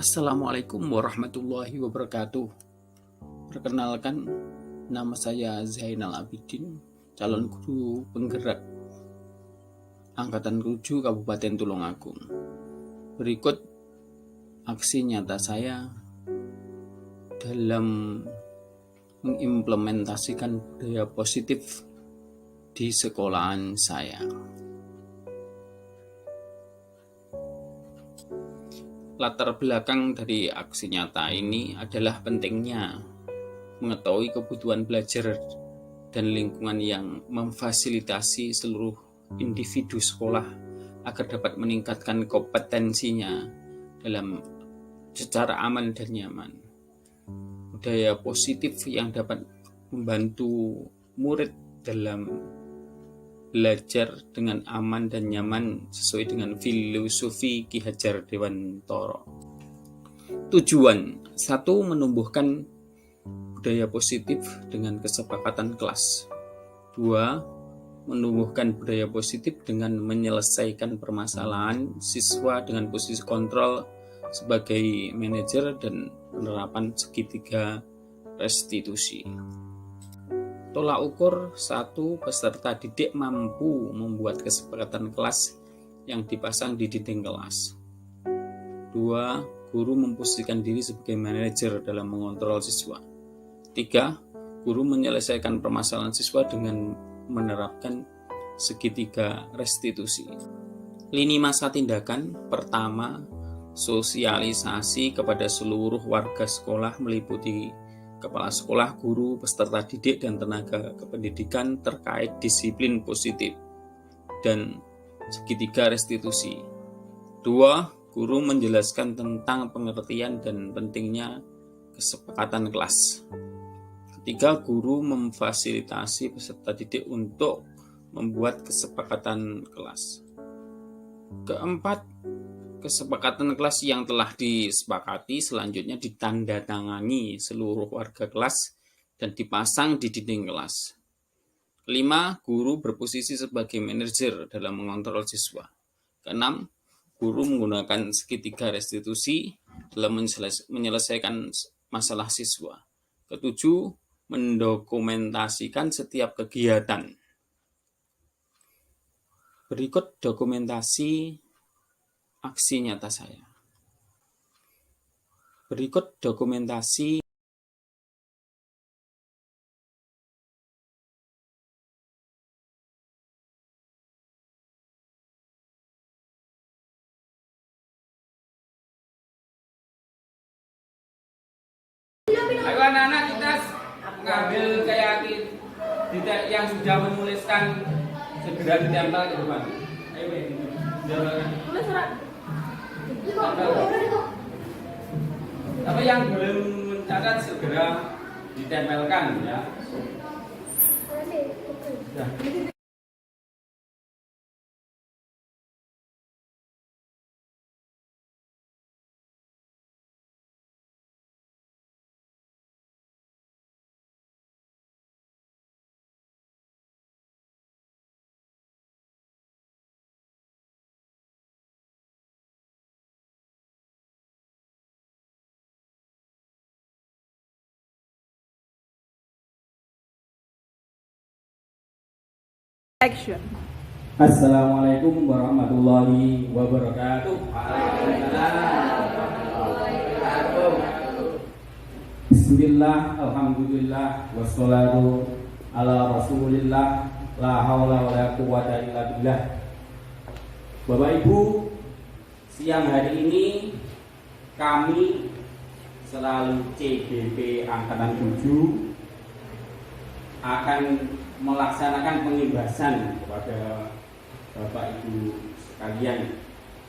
Assalamualaikum warahmatullahi wabarakatuh. Perkenalkan, nama saya Zainal Abidin, calon guru penggerak Angkatan 7 Kabupaten Tulungagung. Berikut aksi nyata saya dalam mengimplementasikan budaya positif di sekolahan saya. Latar belakang dari aksi nyata ini adalah pentingnya mengetahui kebutuhan belajar dan lingkungan yang memfasilitasi seluruh individu sekolah agar dapat meningkatkan kompetensinya dalam secara aman dan nyaman. Budaya positif yang dapat membantu murid dalam belajar dengan aman dan nyaman sesuai dengan filosofi Ki Hajar Dewantara. Tujuan 1. Menumbuhkan budaya positif dengan kesepakatan kelas. 2. Menumbuhkan budaya positif dengan menyelesaikan permasalahan siswa dengan posisi kontrol sebagai manajer dan penerapan segitiga restitusi. Tolak ukur 1. Peserta didik mampu membuat kesepakatan kelas yang dipasang di dinding kelas. 2. Guru memposisikan diri sebagai manajer dalam mengontrol siswa. 3. Guru menyelesaikan permasalahan siswa dengan menerapkan segitiga restitusi. Lini masa tindakan pertama, sosialisasi kepada seluruh warga sekolah meliputi kepala sekolah, guru, peserta didik, dan tenaga kependidikan terkait disiplin positif dan segitiga restitusi. 2. Guru menjelaskan tentang pengertian dan pentingnya kesepakatan kelas. 3. Guru memfasilitasi peserta didik untuk membuat kesepakatan kelas. 4. Kesepakatan kelas yang telah disepakati selanjutnya ditandatangani seluruh warga kelas dan dipasang di dinding kelas. 5. Guru berposisi sebagai manajer dalam mengontrol siswa. 6. Guru menggunakan segitiga restitusi dalam menyelesaikan masalah siswa. 7. Mendokumentasikan setiap kegiatan. Berikut dokumentasi aksi nyata saya. Berikut dokumentasi Ayo anak-anak kita ngambil kayak tidak yang sudah menuliskan segera ditempel ke depan. Ayo tulis surat. Tapi yang belum mencatat segera ditempelkan ya. Action. Assalamualaikum warahmatullahi wabarakatuh. Bismillah, alhamdulillah, wassalatu ala rasulillah, la haula wa la quwwata illa billah. Bapak Ibu, siang hari ini kami selalu CBP Angkatan 7 akan melaksanakan pengibasan kepada Bapak Ibu sekalian.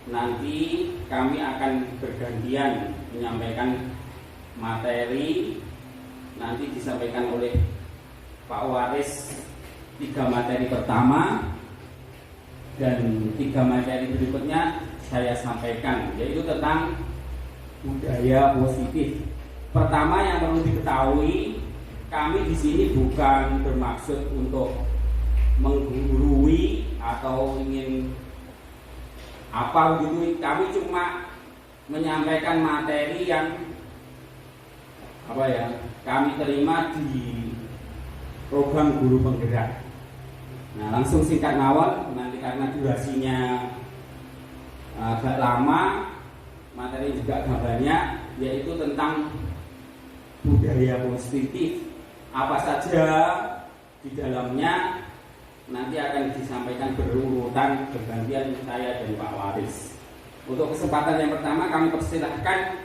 Nanti kami akan bergantian menyampaikan materi. Nanti disampaikan oleh Pak Waris 3 materi pertama dan 3 materi berikutnya saya sampaikan, yaitu tentang budaya positif. Pertama yang perlu diketahui, kami di sini bukan bermaksud untuk menggurui atau ingin apa gitu. Kami cuma menyampaikan materi yang kami terima di program guru penggerak. Nah, langsung singkat mawon, nanti karena durasinya agak lama, materi juga agak banyak, yaitu tentang budaya positif. Apa saja di dalamnya nanti akan disampaikan berurutan bergantian saya dan Pak Waris. Untuk kesempatan yang pertama kami persilahkan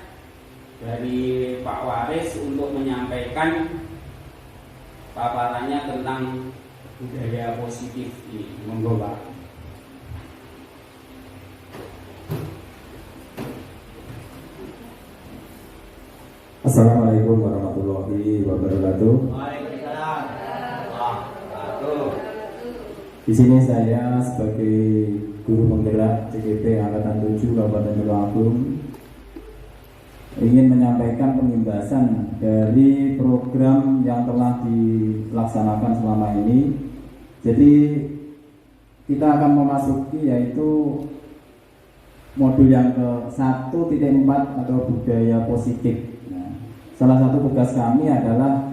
dari Pak Waris untuk menyampaikan paparannya tentang budaya positif ini. Monggo Pak. Assalamualaikum warahmatullahi wabarakatuh. Waalaikumsalam. Di sini saya sebagai guru penggerak CGP Angkatan 7 Kabupaten Tulungagung ingin menyampaikan pengimbasan dari program yang telah dilaksanakan selama ini. Jadi kita akan memasuki yaitu modul yang ke 1.4 atau budaya positif. Nah, salah satu tugas kami adalah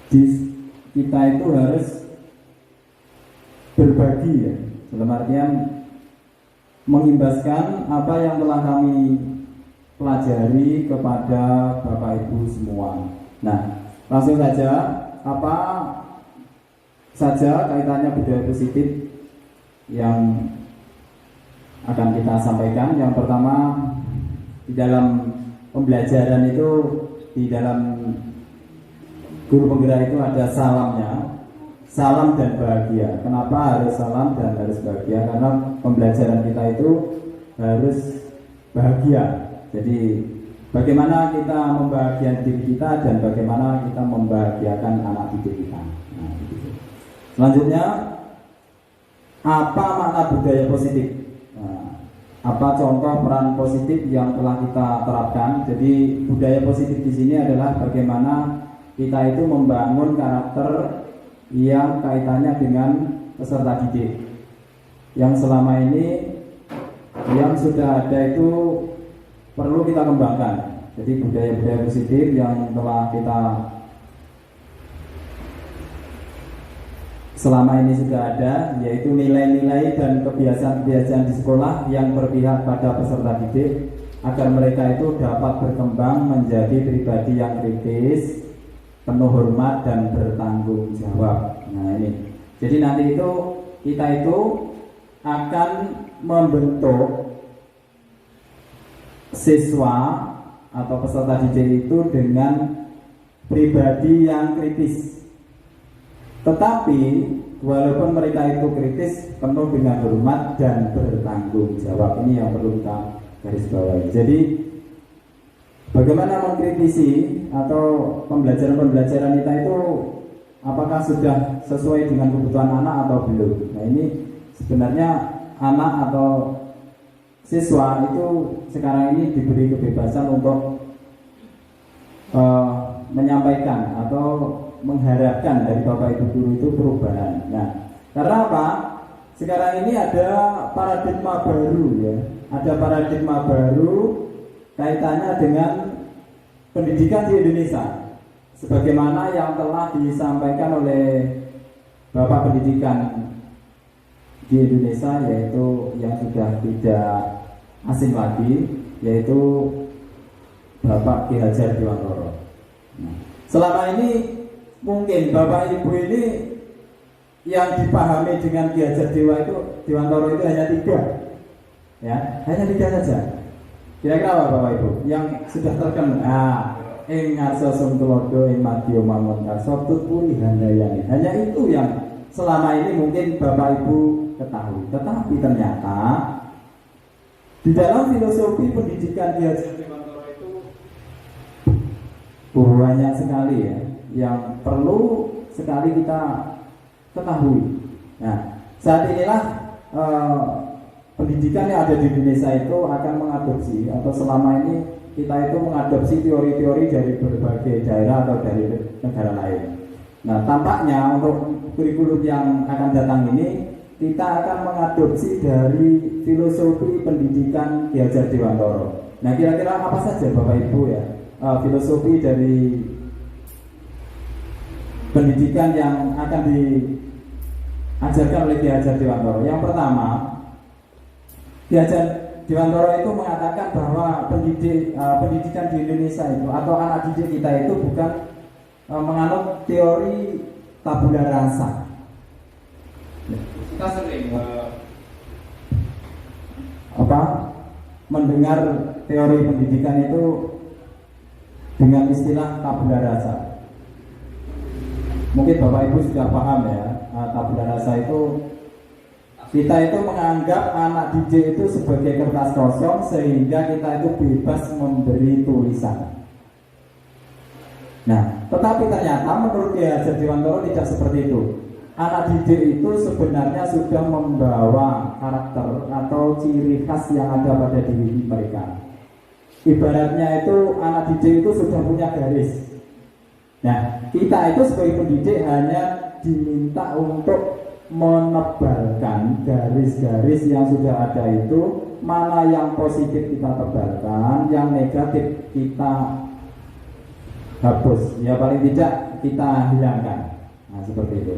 kita itu harus berbagi ya, dalam artian mengimbaskan apa yang telah kami pelajari kepada Bapak Ibu semua. Nah, langsung saja, apa saja kaitannya budaya positif yang akan kita sampaikan. Yang pertama, di dalam pembelajaran itu, di dalam guru penggerak itu ada salamnya, salam dan bahagia. Kenapa harus salam dan harus bahagia? Karena pembelajaran kita itu harus bahagia. Jadi bagaimana kita membahagiakan diri kita dan bagaimana kita membahagiakan anak didik kita. Nah, gitu. Selanjutnya, apa makna budaya positif? Nah, apa contoh peran positif yang telah kita terapkan? Jadi budaya positif di sini adalah bagaimana kita itu membangun karakter yang kaitannya dengan peserta didik. Yang selama ini yang sudah ada itu perlu kita kembangkan. Jadi budaya-budaya positif yang telah kita selama ini sudah ada, yaitu nilai-nilai dan kebiasaan-kebiasaan di sekolah yang berpihak pada peserta didik agar mereka itu dapat berkembang menjadi pribadi yang kritis, penuh hormat dan bertanggung jawab. Nah ini, jadi nanti itu kita itu akan membentuk siswa atau peserta didik itu dengan pribadi yang kritis. Tetapi walaupun mereka itu kritis, penuh dengan hormat dan bertanggung jawab. Ini yang perlu kita garis bawahi. Jadi bagaimana mengkritisi atau pembelajaran kita itu apakah sudah sesuai dengan kebutuhan anak atau belum? Nah ini sebenarnya anak atau siswa itu sekarang ini diberi kebebasan untuk menyampaikan atau mengharapkan dari Bapak Ibu guru itu perubahan. Nah, karena apa? Sekarang ini ada paradigma baru ya, ada paradigma baru kaitannya dengan pendidikan di Indonesia. Sebagaimana yang telah disampaikan oleh Bapak Pendidikan di Indonesia, yaitu yang sudah tidak asing lagi, yaitu Bapak Ki Hajar Dewantara. Nah, selama ini mungkin Bapak Ibu ini yang dipahami dengan Ki Hajar Dewantara itu hanya 3, ya, hanya 3 saja. Kira-kira apa Bapak Ibu yang sudah terkenal? Ing ngarsa sungtulodo ing madya mamon karsa tutpuri handayani. Hanya itu yang selama ini mungkin Bapak Ibu ketahui. Tetapi ternyata di dalam filosofi pendidikan Ki Hajar Dewantara itu banyak sekali ya yang perlu sekali kita ketahui. Nah, saat inilah pendidikan yang ada di Indonesia itu akan mengadopsi, atau selama ini kita itu mengadopsi teori-teori dari berbagai daerah atau dari negara lain. Nah, tampaknya untuk kurikulum yang akan datang ini kita akan mengadopsi dari filosofi pendidikan Ki Hajar Dewantoro. Nah, kira-kira apa saja Bapak Ibu ya filosofi dari pendidikan yang akan diajarkan oleh Ki Hajar Dewantoro? Yang pertama, Ki Hajar Dewantoro itu mengatakan bahwa pendidikan di Indonesia itu atau anak didik kita itu bukan menganut teori tabula rasa. Kita sering mendengar teori pendidikan itu dengan istilah tabula rasa. Mungkin Bapak Ibu sudah paham ya, tabula rasa itu kita itu menganggap anak didik itu sebagai kertas kosong sehingga kita itu bebas memberi tulisan. Nah, tetapi ternyata menurut Ki Hajar Dewantoro tidak seperti itu. Anak didik itu sebenarnya sudah membawa karakter atau ciri khas yang ada pada diri mereka. Ibaratnya itu anak didik itu sudah punya garis. Nah, kita itu sebagai pendidik hanya diminta untuk menebalkan garis-garis yang sudah ada itu, mana yang positif kita tebalkan, yang negatif kita hapus, ya paling tidak kita hilangkan. Nah, seperti itu.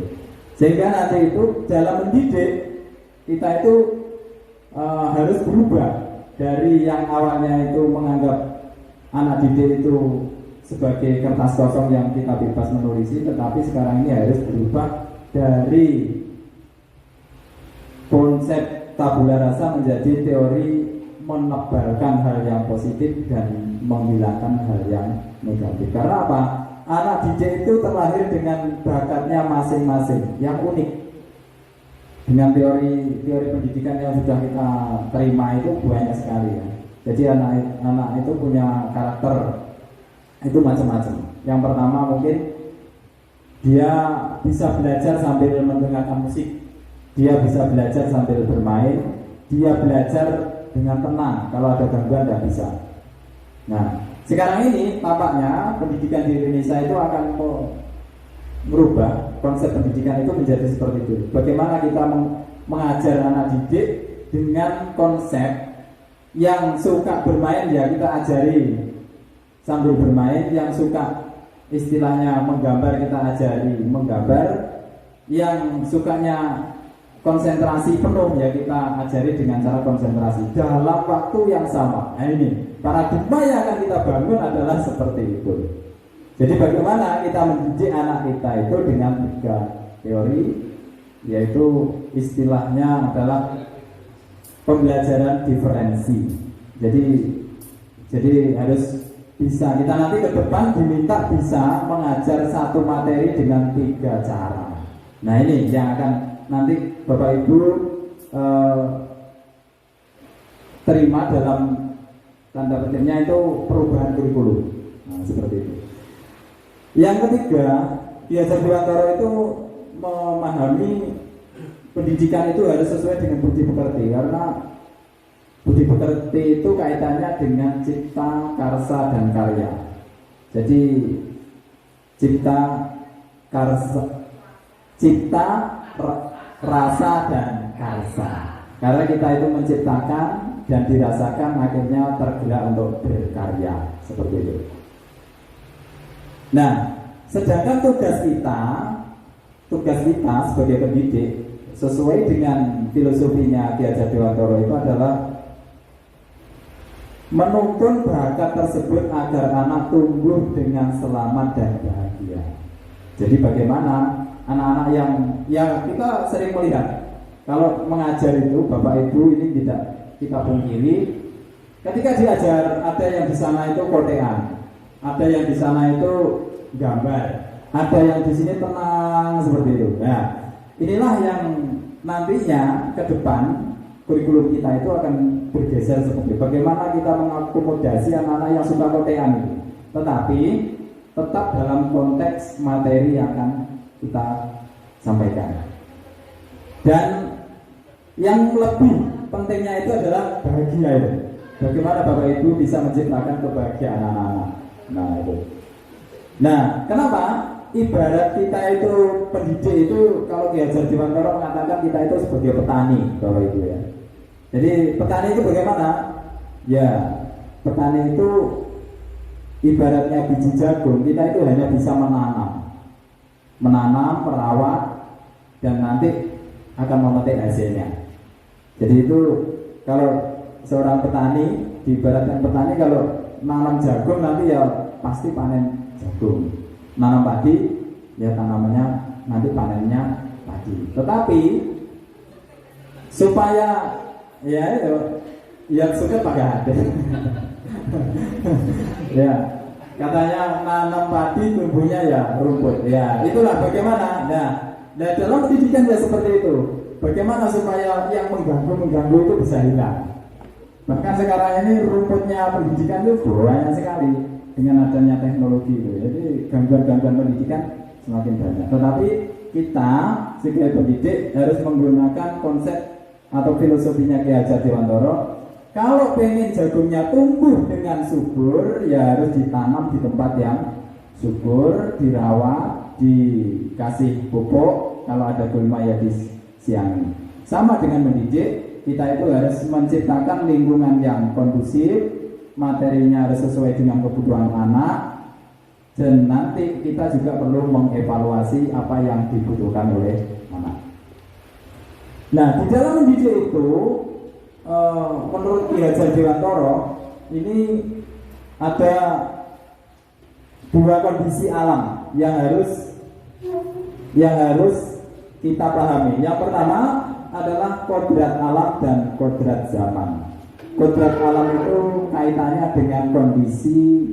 Sehingga nanti itu dalam mendidik kita itu harus berubah dari yang awalnya itu menganggap anak didik itu sebagai kertas kosong yang kita bebas menulisi, tetapi sekarang ini harus berubah dari konsep tabula rasa menjadi teori menebalkan hal yang positif dan menghilangkan hal yang negatif. Karena apa? Anak didik itu terlahir dengan bakatnya masing-masing yang unik. Dengan teori pendidikan yang sudah kita terima itu banyak sekali ya. Jadi anak itu punya karakter itu macam-macam. Yang pertama mungkin dia bisa belajar sambil mendengarkan musik. Dia bisa belajar sambil bermain. Dia belajar dengan tenang. Kalau ada gangguan tidak bisa. Nah, sekarang ini tampaknya pendidikan di Indonesia itu akan merubah konsep pendidikan itu menjadi seperti itu. Bagaimana kita mengajar anak didik dengan konsep yang suka bermain ya kita ajari sambil bermain, yang suka istilahnya menggambar kita ajari menggambar, yang sukanya konsentrasi penuh ya kita ajari dengan cara konsentrasi dalam waktu yang sama. Nah, ini paradigma yang akan kita bangun adalah seperti itu. Jadi bagaimana kita mendidik anak kita itu dengan 3 teori, yaitu istilahnya adalah pembelajaran diferensi. Jadi harus bisa, kita nanti ke depan diminta bisa mengajar satu materi dengan 3 cara. Nah, ini yang akan nanti Bapak Ibu terima dalam tanda petiknya itu perubahan kurikulum. Nah, seperti itu. Yang ketiga, Ki Hajar Dewantoro itu memahami pendidikan itu harus sesuai dengan budi pekerti, karena budi pekerti itu kaitannya dengan cipta, karsa, dan karya. Jadi cipta, rasa, dan karsa. Karena kita itu menciptakan dan dirasakan, akhirnya tergerak untuk berkarya, seperti itu. Nah, sedangkan tugas kita sebagai pendidik sesuai dengan filosofinya Ki Hajar Dewantoro itu adalah menuntun bakat tersebut agar anak tumbuh dengan selamat dan bahagia. Jadi bagaimana anak-anak yang kita sering melihat kalau mengajar itu, Bapak Ibu ini tidak kita pungkiri, ketika diajar ada yang di sana itu kotean, ada yang di sana itu gambar, ada yang di sini tenang, seperti itu. Nah, inilah yang nantinya ke depan kurikulum kita itu akan bergeser seperti itu. Bagaimana kita mengakomodasi anak-anak yang suka kotean itu, tetapi tetap dalam konteks materi yang akan kita sampaikan. Dan yang lebih pentingnya itu adalah bahagia itu. Bagaimana Bapak Ibu bisa menciptakan kebahagiaan anak-anak. Nah, itu. Nah, kenapa? ibarat kita itu pendidik itu, kalau Ki Hajar Dewantara mengatakan kita itu sebagai petani, Bapak Ibu ya. Jadi petani itu bagaimana? Ya, petani itu ibaratnya biji jagung, kita itu hanya bisa menanam, merawat, dan nanti akan memetik hasilnya. Jadi itu kalau seorang petani, diibaratkan petani kalau nanam jagung nanti ya pasti panen jagung. Nanam padi, ya tanamannya nanti panennya padi. Tetapi supaya ya itu yang suka pakai hati. Ya, katanya nanam padi tumbuhnya ya rumput. Ya, itulah bagaimana. Nah, dalam pendidikan ya seperti itu. Bagaimana supaya yang mengganggu itu bisa hilang. Bahkan sekarang ini rumputnya pendidikan itu banyak sekali dengan adanya teknologi itu. Jadi gangguan-gangguan pendidikan semakin banyak. Tetapi kita sebagai pendidik harus menggunakan konsep atau filosofinya Ki Hajar Dewantara. Kalau pengen jagungnya tumbuh dengan subur, ya harus ditanam di tempat yang subur, dirawat, dikasih pupuk. Kalau ada gulma ya disiangi. Sama dengan mendidik, kita itu harus menciptakan lingkungan yang kondusif, materinya harus sesuai dengan kebutuhan anak, dan nanti kita juga perlu mengevaluasi apa yang dibutuhkan oleh anak. Nah, di dalam mendidik itu, menurut Ki Hajar Dewantara, ini ada dua kondisi alam yang harus kita pahami. Yang pertama adalah kodrat alam dan kodrat zaman. Kodrat alam itu kaitannya dengan kondisi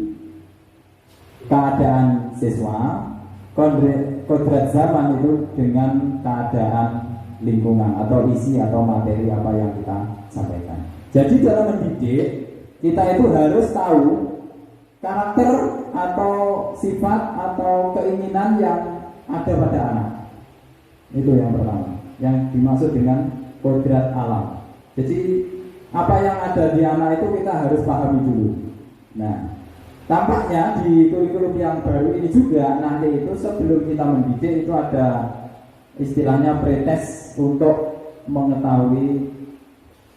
keadaan siswa. Kodrat zaman itu dengan keadaan lingkungan atau isi atau materi apa yang kita sampaikan. Jadi dalam mendidik kita itu harus tahu karakter atau sifat atau keinginan yang ada pada anak. Itu yang pertama, yang dimaksud dengan kodrat alam. Jadi apa yang ada di anak itu kita harus pahami dulu. Nah, tampaknya di kurikulum yang baru ini juga nanti itu sebelum kita mendidik itu ada istilahnya pretest untuk mengetahui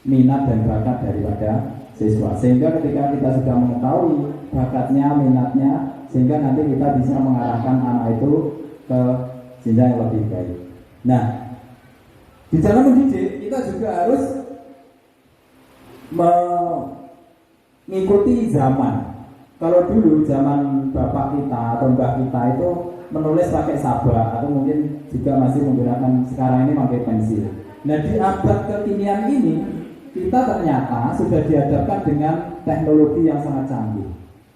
minat dan bakat daripada siswa. Sehingga ketika kita sudah mengetahui bakatnya, minatnya, sehingga nanti kita bisa mengarahkan anak itu ke jenjang yang lebih baik. Nah, di dalam mendidik kita juga harus mengikuti zaman. Kalau dulu zaman bapak kita atau mbak kita itu menulis pakai sabak atau mungkin juga masih menggunakan, sekarang ini pakai pensil. Nah, di abad kekinian ini kita ternyata sudah dihadapkan dengan teknologi yang sangat canggih.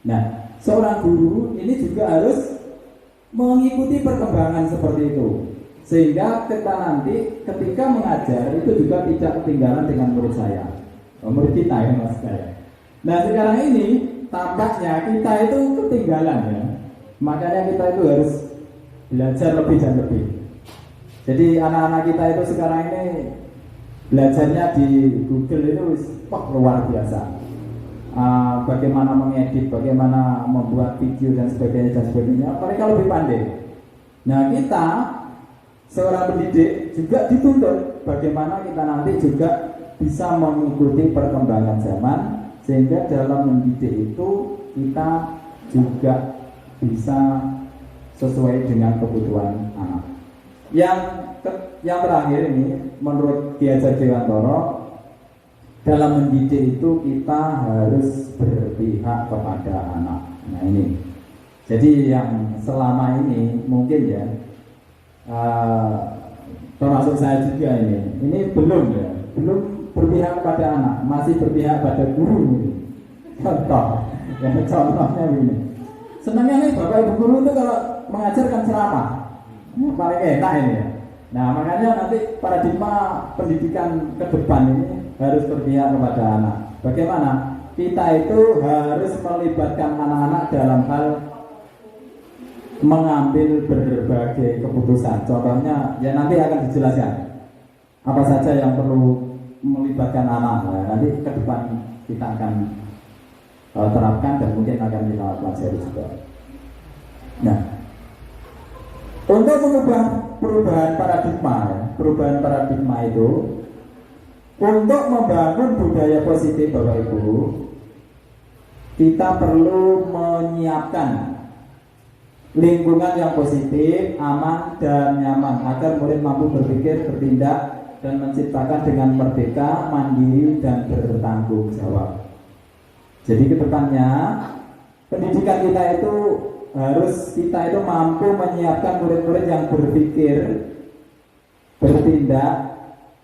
Nah, seorang guru ini juga harus mengikuti perkembangan seperti itu, sehingga kita nanti ketika mengajar itu juga tidak ketinggalan dengan murid saya, murid kita ya mas saya. Nah, sekarang ini tampaknya kita itu ketinggalan ya. Makanya kita itu harus belajar lebih dan lebih. Jadi anak-anak kita itu sekarang ini belajarnya di Google itu luar biasa. Bagaimana mengedit, bagaimana membuat video dan sebagainya, mereka lebih pandai. Nah, kita seorang pendidik juga dituntut bagaimana kita nanti juga bisa mengikuti perkembangan zaman, sehingga dalam mendidik itu kita juga bisa sesuai dengan kebutuhan anak. Yang terakhir ini menurut Ki Hajar Dewantara, dalam mendidik itu kita harus berpihak kepada anak. Nah ini, jadi yang selama ini mungkin ya termasuk saya juga ini belum berpihak pada anak, masih berpihak pada guru. Contohnya ini. Senangnya nih Bapak Ibu guru itu kalau mengajarkan ceramah, paling enak ini ya. Nah, makanya nanti paradigma pendidikan ke depan ini harus berpihak kepada anak. Bagaimana? Kita itu harus melibatkan anak-anak dalam hal mengambil berbagai keputusan. Contohnya, ya nanti akan dijelaskan apa saja yang perlu melibatkan anak. Nah, nanti ke depan kita akan terapkan dan mungkin akan kita pelajari juga. Nah, Untuk mengubah perubahan paradigma itu, untuk membangun budaya positif Bapak Ibu, kita perlu menyiapkan lingkungan yang positif, aman dan nyaman agar murid mampu berpikir, bertindak dan menciptakan dengan merdeka, mandiri dan bertanggung jawab. Jadi kedepannya pendidikan kita itu kita mampu menyiapkan murid-murid yang berpikir, bertindak,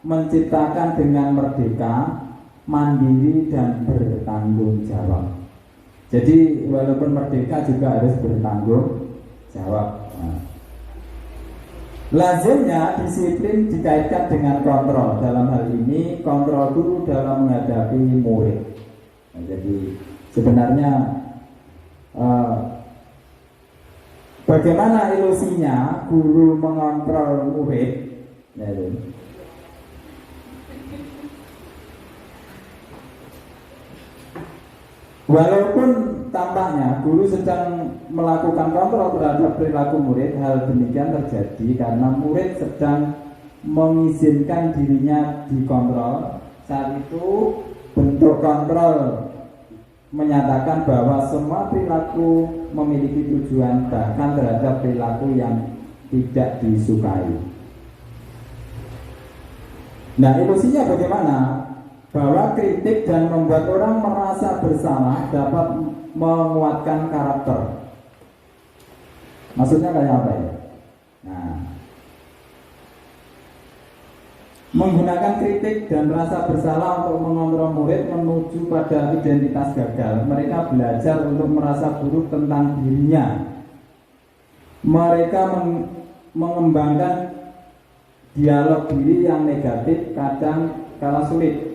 menciptakan dengan merdeka, mandiri dan bertanggung jawab. Jadi walaupun merdeka juga harus bertanggung jawab. Lazimnya disiplin dikaitkan dengan kontrol. Dalam hal ini kontrol guru dalam menghadapi murid. Jadi sebenarnya bagaimana ilusinya guru mengontrol murid? Walaupun tampaknya guru sedang melakukan kontrol terhadap perilaku murid, hal demikian terjadi karena murid sedang mengizinkan dirinya dikontrol. Saat itu bentuk kontrol menyatakan bahwa semua perilaku memiliki tujuan, bahkan terhadap perilaku yang tidak disukai. Nah, ilusinya bagaimana? Bahwa kritik dan membuat orang merasa bersalah dapat menguatkan karakter. Maksudnya kayak apa ya? Nah, menggunakan kritik dan rasa bersalah untuk mengontrol murid menuju pada identitas gagal. Mereka belajar untuk merasa buruk tentang dirinya. Mereka mengembangkan dialog diri yang negatif, kadang kala sulit.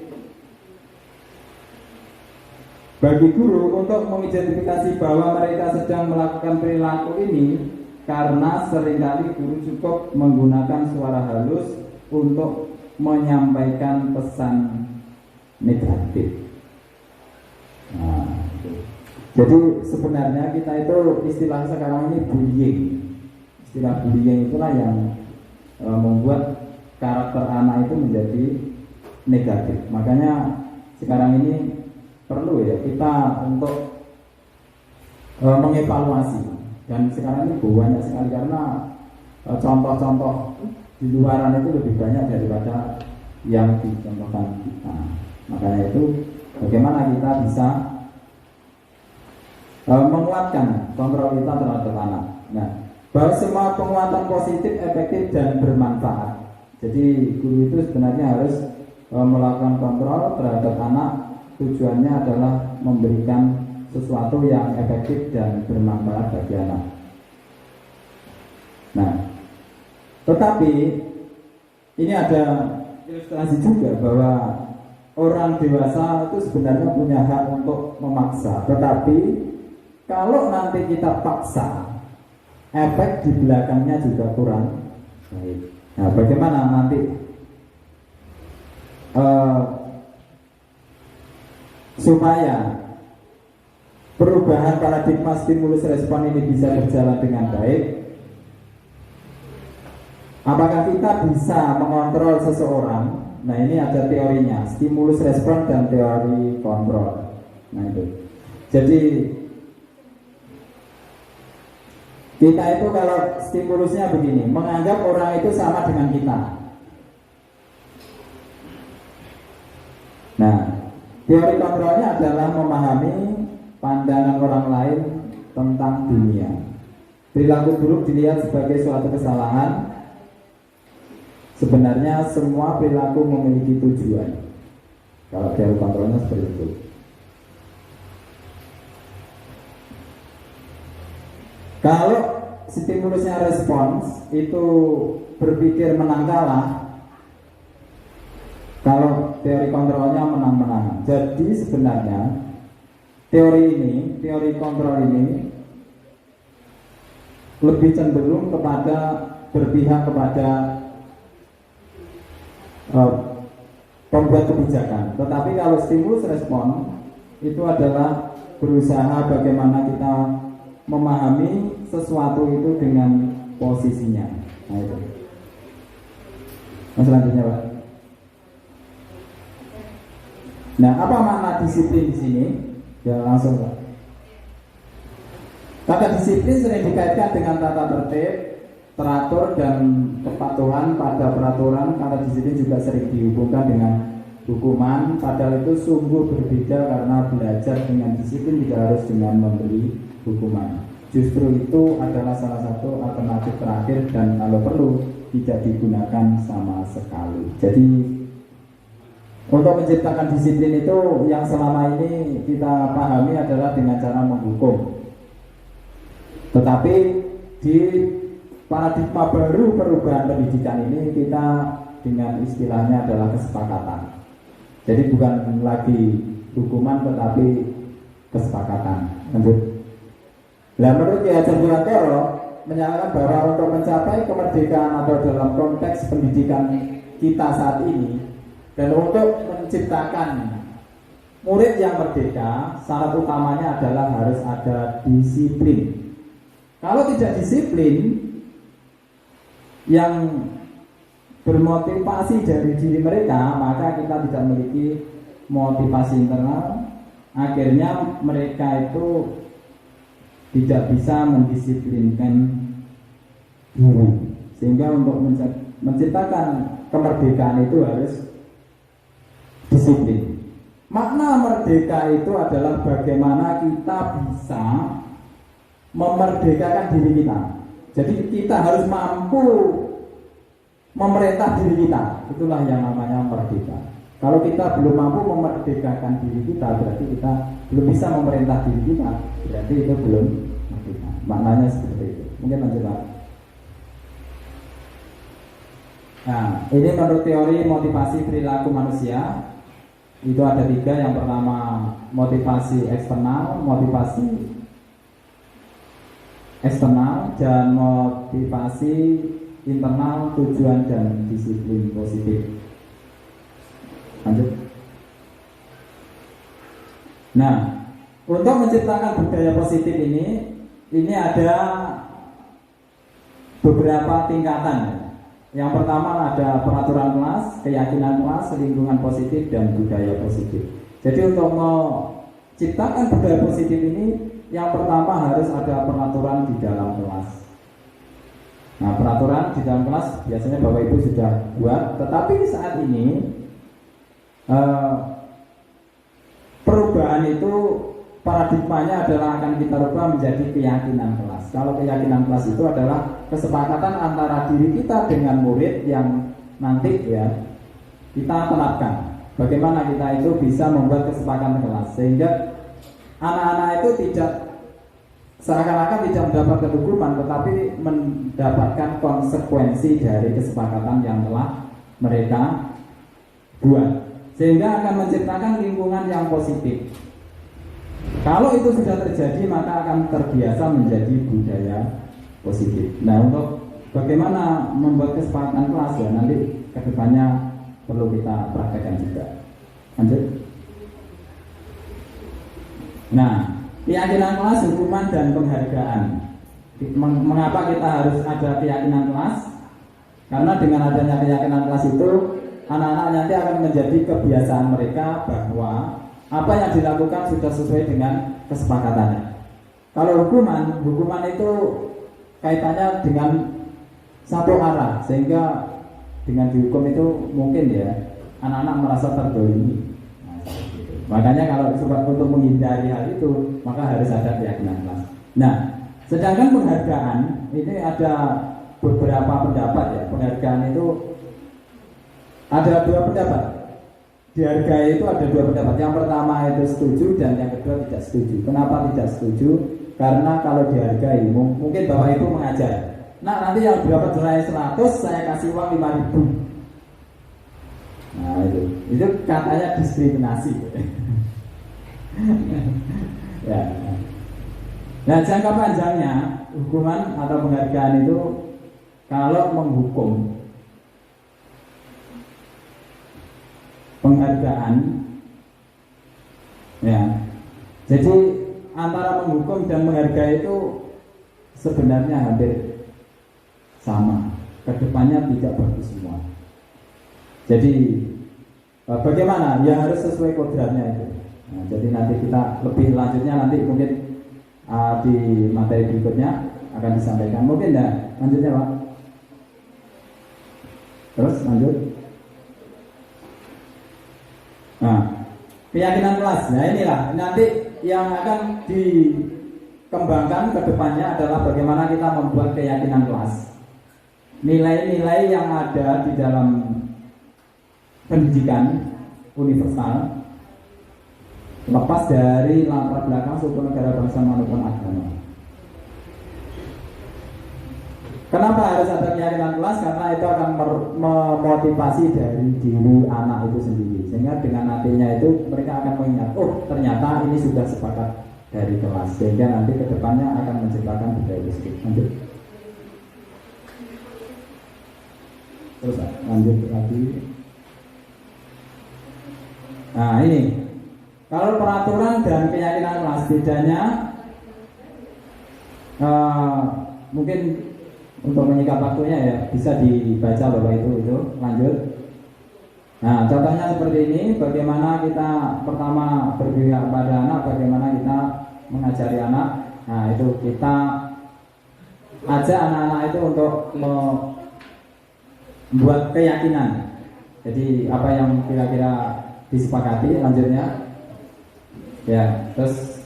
Bagi guru untuk mengidentifikasi bahwa mereka sedang melakukan perilaku ini, karena seringkali guru cukup menggunakan suara halus untuk menyampaikan pesan negatif. Nah, jadi sebenarnya kita itu istilah sekarang ini bullying. Istilah bullying itulah yang membuat karakter anak itu menjadi negatif. Makanya sekarang ini perlu ya kita untuk mengevaluasi, dan sekarang ini banyak sekali karena contoh-contoh di luaran itu lebih banyak daripada yang dicontohkan kita. Makanya itu bagaimana kita bisa menguatkan kontrol kita terhadap anak. Nah, bahwa semua penguatan positif, efektif dan bermanfaat. Jadi guru itu sebenarnya harus melakukan kontrol terhadap anak. Tujuannya adalah memberikan sesuatu yang efektif dan bermanfaat bagi anak. Nah, tetapi ini ada ilustrasi juga bahwa orang dewasa itu sebenarnya punya hak untuk memaksa. Tetapi kalau nanti kita paksa, efek di belakangnya juga kurang baik. Nah, bagaimana nanti supaya perubahan paradigma stimulus respon ini bisa berjalan dengan baik? Apakah kita bisa mengontrol seseorang? Nah, ini ada teorinya, stimulus respon dan teori kontrol. Nah, itu. Jadi kita itu kalau stimulusnya begini, menganggap orang itu sama dengan kita. Nah, teori kontrolnya adalah memahami pandangan orang lain tentang dunia. Perilaku buruk dilihat sebagai suatu kesalahan. Sebenarnya semua perilaku memiliki tujuan. Kalau teori kontrolnya seperti itu. Kalau stimulusnya respons itu berpikir menang kalah, kalau teori kontrolnya menang-menangan. Jadi sebenarnya teori kontrol ini lebih cenderung kepada berpihak kepada pembuat kebijakan. Tetapi kalau stimulus respon itu adalah berusaha bagaimana kita memahami sesuatu itu dengan posisinya. Nah itu. Nah, selanjutnya Pak. Nah, apa makna disiplin di sini? Ya langsung Pak. Kata disiplin sering dikaitkan dengan tata tertib, teratur dan kepatuhan pada peraturan. Kata disiplin juga sering dihubungkan dengan hukuman. Padahal itu sungguh berbeda karena belajar dengan disiplin tidak harus dengan memberi hukuman. Justru itu adalah salah satu alternatif terakhir dan kalau perlu tidak digunakan sama sekali. Jadi untuk menciptakan disiplin itu yang selama ini kita pahami adalah dengan cara menghukum. Tetapi di paradigma baru perubahan pendidikan ini kita dengan istilahnya adalah kesepakatan. Jadi bukan lagi hukuman tetapi kesepakatan. Nah, menurut Ki Hajar Buratero menyatakan bahwa untuk mencapai kemerdekaan atau dalam konteks pendidikan kita saat ini dan untuk menciptakan murid yang merdeka, syarat utamanya adalah harus ada disiplin. Kalau tidak disiplin yang bermotivasi dari diri mereka, maka kita tidak memiliki motivasi internal. Akhirnya mereka itu tidak bisa mendisiplinkan diri. Sehingga untuk menciptakan kemerdekaan itu harus disiplin. Makna merdeka itu adalah bagaimana kita bisa memerdekakan diri kita. Jadi kita harus mampu memerintah diri kita. Itulah yang namanya merdeka. Kalau kita belum mampu memerdekakan diri kita, berarti kita belum bisa memerintah diri kita. Berarti itu belum merdeka. Maknanya seperti itu. Mungkin lanjut Pak. Nah, ini menurut teori motivasi perilaku manusia. Itu ada 3. Yang pertama motivasi eksternal, dan motivasi internal, tujuan dan disiplin positif. Lanjut. Nah, untuk menciptakan budaya positif ini ada beberapa tingkatan. Yang pertama ada peraturan kelas, keyakinan kelas, lingkungan positif dan budaya positif. Jadi untuk menciptakan budaya positif ini, yang pertama harus ada peraturan di dalam kelas. Nah, peraturan di dalam kelas biasanya Bapak Ibu sudah buat, tetapi saat ini perubahan itu paradigmanya adalah akan kita rubah menjadi keyakinan kelas. Kalau keyakinan kelas itu adalah kesepakatan antara diri kita dengan murid yang nanti ya kita terapkan. Bagaimana kita itu bisa membuat kesepakatan kelas sehingga anak-anak itu tidak seakan-akan tidak mendapatkan hukuman, tetapi mendapatkan konsekuensi dari kesepakatan yang telah mereka buat, sehingga akan menciptakan lingkungan yang positif. Kalau itu sudah terjadi, maka akan terbiasa menjadi budaya positif. Nah, untuk bagaimana membuat kesepakatan kelas ya nanti kedepannya perlu kita praktekkan juga. Lanjut. Nah, keyakinan kelas, hukuman dan penghargaan. Mengapa kita harus ada keyakinan kelas? Karena dengan adanya keyakinan kelas itu anak-anak nanti akan menjadi kebiasaan mereka bahwa apa yang dilakukan sudah sesuai dengan kesepakatannya. Kalau hukuman itu kaitannya dengan satu arah, sehingga dengan dihukum itu mungkin ya anak-anak merasa terdolimi. Makanya kalau untuk menghindari hal itu, maka harus ada keyakinan kelas. Nah, sedangkan penghargaan ini ada beberapa pendapat ya. Penghargaan itu ada 2 pendapat. Dihargai itu ada 2 pendapat. Yang pertama itu setuju dan yang kedua tidak setuju. Kenapa tidak setuju? Karena kalau dihargai, mungkin Bapak Ibu mengajar. Nah, nanti yang dapat nilai 100 saya kasih uang 5.000. Nah, itu katanya diskriminasi. Ya. Nah, jangka panjangnya hukuman atau penghargaan itu kalau menghukum, penghargaan ya. Jadi antara menghukum dan menghargai itu sebenarnya hampir sama, kedepannya tidak bagus semua. Jadi bagaimana? Ya harus sesuai kodratnya itu. Nah, jadi nanti kita lebih lanjutnya nanti mungkin di materi berikutnya akan disampaikan. Mungkin ya lanjutnya Pak. Terus lanjut. Nah, keyakinan kelas. Nah inilah nanti yang akan dikembangkan ke depannya adalah bagaimana kita membuat keyakinan kelas. Nilai-nilai yang ada di dalam pendidikan universal lepas dari latar belakang suku negara bangsa maupun agama. Kenapa harus ada keyakinan kelas? Karena itu akan memotivasi dari diri anak itu sendiri. Sehingga dengan nantinya itu mereka akan mengingat, oh ternyata ini sudah sepakat dari kelas. Sehingga nanti kedepannya akan menciptakan budaya positif. Lanjut. Terus lanjut lagi. Nah ini, kalau peraturan dan keyakinan kelas bedanya mungkin untuk menyingkat waktunya ya bisa dibaca Bapak itu lanjut. Nah contohnya seperti ini, bagaimana kita pertama berpihak pada anak, bagaimana kita mengajari anak. Nah itu kita ajak anak-anak itu untuk membuat keyakinan. Jadi apa yang kira-kira disepakati, lanjutnya ya, terus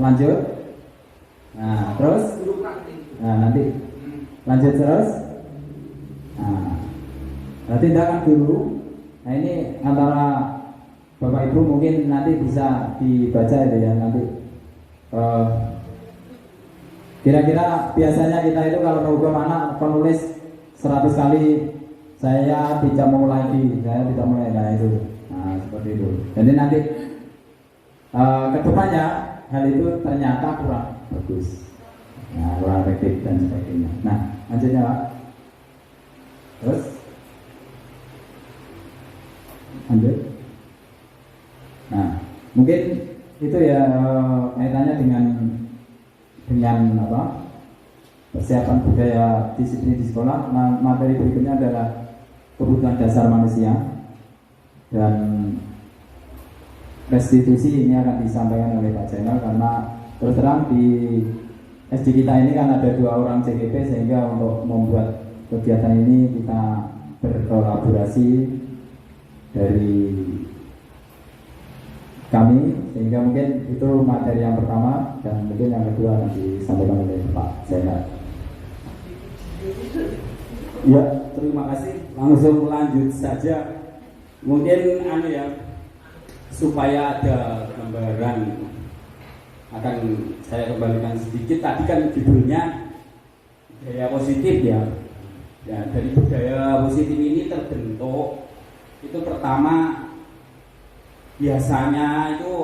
lanjut. Nah terus nanti lanjut terus. Nah tindakan guru. Nah ini antara Bapak Ibu mungkin nanti bisa dibaca itu ya nanti. Kira-kira biasanya kita itu kalau menghukum anak penulis 100 kali saya tidak mau lagi, saya tidak mulai. Nah itu, nah seperti itu. Jadi nanti kedepannya hal itu ternyata kurang bagus, nah kurang efektif dan sebagainya. Nah lanjutnya Pak. Terus lanjut. Nah mungkin itu ya kaitannya dengan apa, persiapan budaya disiplin di sekolah. Nah, materi berikutnya adalah kebutuhan dasar manusia dan restitusi. Ini akan disampaikan oleh Pak Jenal karena terus terang di SD kita ini kan ada 2 orang CGP, sehingga untuk membuat kegiatan ini kita berkolaborasi dari kami, sehingga mungkin itu materi yang pertama dan mungkin yang kedua akan disampaikan oleh Pak Jenal. Ya, terima kasih. Langsung lanjut saja. Mungkin supaya ada gambaran akan saya kembalikan sedikit. Tadi kan judulnya budaya positif ya. Ya, dari budaya positif ini terbentuk itu pertama biasanya itu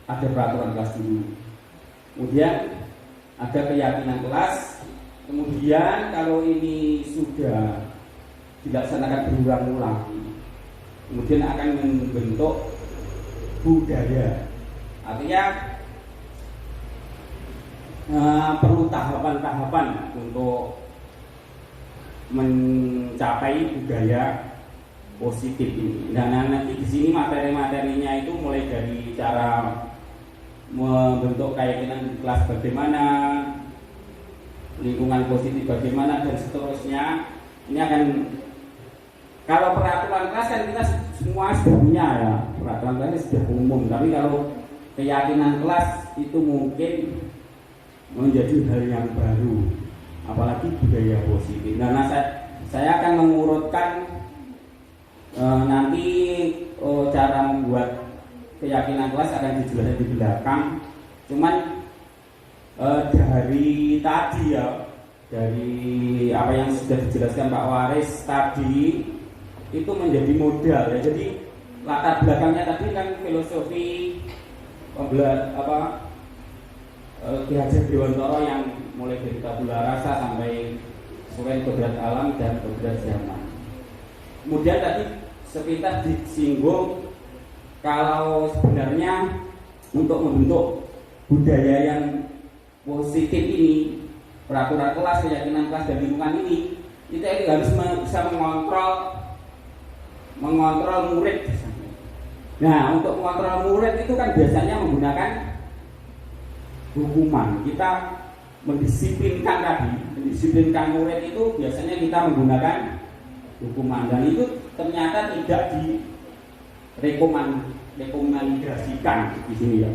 ada peraturan kelas dulu. Kemudian ada keyakinan kelas. Kemudian kalau ini sudah dilaksanakan berulang-ulang, kemudian akan membentuk budaya. Artinya perlu tahapan-tahapan untuk mencapai budaya positif ini. Dan nanti di sini materi-materinya itu mulai dari cara membentuk keyakinan di kelas bagaimana, lingkungan positif bagaimana, dan seterusnya. Ini akan, kalau peraturan kelas kan kita semua sudah punya ya, peraturan kelas sudah umum. Tapi kalau keyakinan kelas itu mungkin menjadi hal yang baru, apalagi budaya positif. Nah saya akan mengurutkan nanti cara membuat keyakinan kelas akan dijelaskan di belakang. Cuman dari tadi ya, dari apa yang sudah dijelaskan Pak Waris tadi itu menjadi modal ya. Jadi latar belakangnya tadi kan filosofi Ki Hajar Dewantara yang mulai dari tabula rasa sampai Suwen Kodrat Alam dan Kodrat Zaman. Kemudian tadi sepintas disinggung kalau sebenarnya untuk membentuk budaya yang positif ini peraturan kelas, keyakinan kelas dan lingkungan ini, kita ini harus bisa mengontrol murid. Nah, untuk mengontrol murid itu kan biasanya menggunakan hukuman. Kita mendisiplinkan murid itu biasanya kita menggunakan hukuman, dan itu ternyata tidak direkomendasikan di sini ya.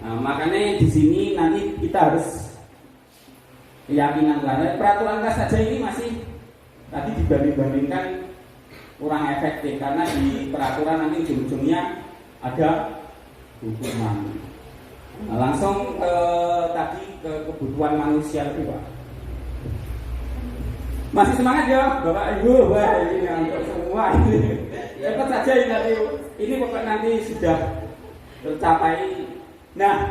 Nah, makanya di sini nanti kita harus keyakinan kelas. Peraturan kelas saja ini masih tadi dibanding-bandingkan kurang efektif karena di peraturan nanti ujung-ujungnya ada hukuman. Nah, langsung tadi ke kebutuhan manusia itu Pak. Masih semangat ya Bapak Ibu? Wah ini untuk semua ini. Cepat saja ini pokoknya nanti sudah tercapai. Nah,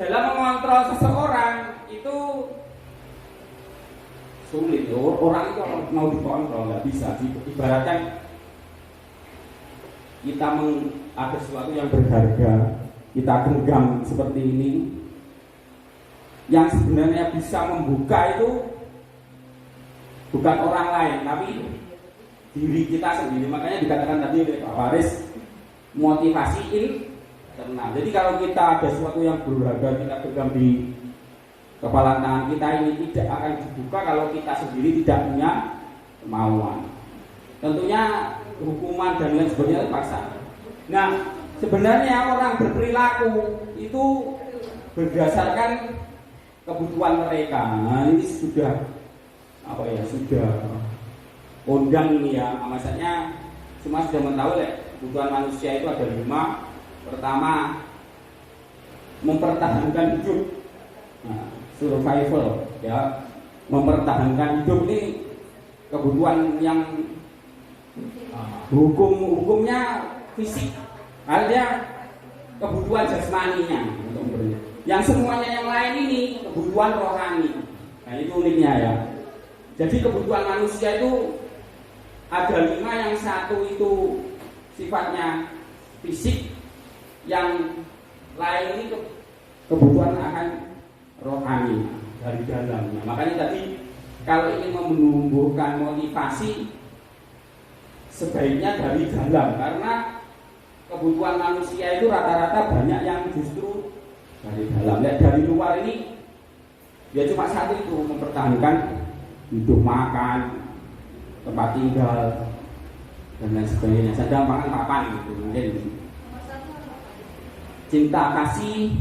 dalam mengontrol seseorang itu sulit. Orang itu mau dikontrol nggak bisa. Ibaratkan kita ada sesuatu yang berharga, kita genggam seperti ini, yang sebenarnya bisa membuka itu bukan orang lain, tapi diri kita sendiri. Makanya dikatakan tadi oleh Pak Faris, motivasi internal. Jadi kalau kita ada sesuatu yang berharga, kita genggam di kepala tangan kita ini, tidak akan dibuka kalau kita sendiri tidak punya kemauan. Tentunya hukuman dan lain sebagainya terpaksa. Nah, sebenarnya orang berperilaku itu berdasarkan kebutuhan mereka. Nah, ini sudah sudah kondang ini ya. Maksudnya semua sudah mengetahui kebutuhan manusia itu ada 5. Pertama, mempertahankan hidup. Nah, survival ya, mempertahankan hidup ini kebutuhan yang hukumnya fisik, ada kebutuhan jasmaninya untuk beri. Yang semuanya yang lain ini kebutuhan rohani. Nah, itu uniknya ya. Jadi kebutuhan manusia itu ada 5, yang satu itu sifatnya fisik, yang lain ini kebutuhan akan rohani dari dalamnya. Makanya tadi kalau ingin menumbuhkan motivasi sebaiknya dari dalam, karena kebutuhan manusia itu rata-rata banyak yang justru dari dalam. Dari luar ini ya cuma satu itu, mempertahankan hidup, makan, tempat tinggal dan lain sebagainya. Sedang makan papan gitu mungkin. Cinta kasih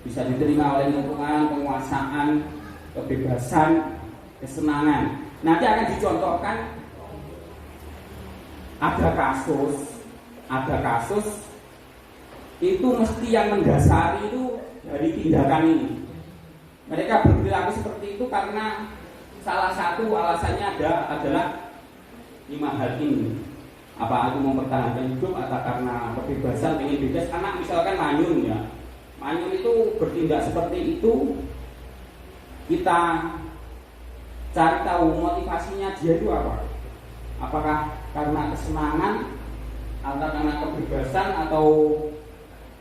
bisa diterima oleh lingkungan, penguasaan, kebebasan, kesenangan. Nanti akan dicontohkan ada kasus itu mesti yang mendasari itu dari tindakan ini. Mereka berperilaku seperti itu karena salah satu alasannya adalah 5 hal ini. Apa itu mempertahankan hidup, atau karena kebebasan, ingin bebas. Anak misalkan manyun ya, manyun itu bertindak seperti itu, kita cari tahu motivasinya dia itu apa. Apakah karena kesenangan, atau karena kebebasan, atau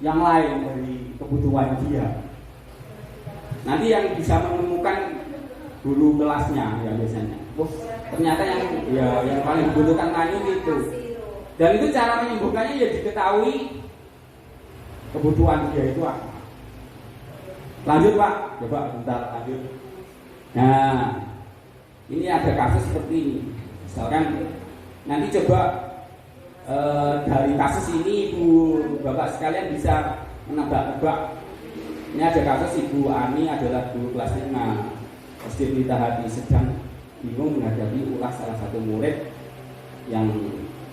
yang lain dari kebutuhan dia. Nanti yang bisa menemukan guru kelasnya ya biasanya. Ternyata yang paling dibutuhkan manyun itu. Dan itu cara menyembuhkannya ya diketahui kebutuhan dia itu apa. Lanjut Pak, coba bentar lanjut. Nah, ini ada kasus seperti ini. Misalkan nanti coba dari kasus ini Ibu Bapak sekalian bisa menebak-nebak. Ini ada kasus Ibu Ani adalah guru kelas 5 SD Pelita Hati, sedang bingung menghadapi ulah salah satu murid yang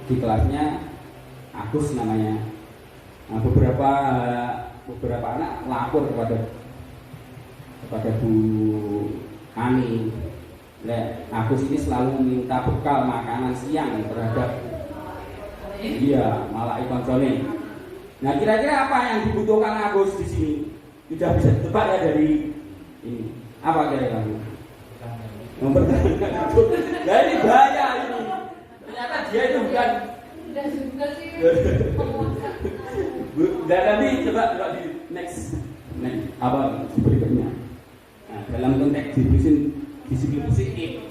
di kelasnya Agus namanya. Nah, beberapa anak lapor kepada Bu Ani. Agus ini selalu minta bekal makanan siang terhadap dia, malah ikonconin. Nah, kira-kira apa yang dibutuhkan Agus di sini? Tidak bisa ditebak ya dari ini. Apa kira-kira? Mempertahankan hidup. Nah, ini bahaya ini. Ternyata dia itu bukan. Dan nanti coba di next apa berikutnya. Nah, dalam konteks disiplin positif,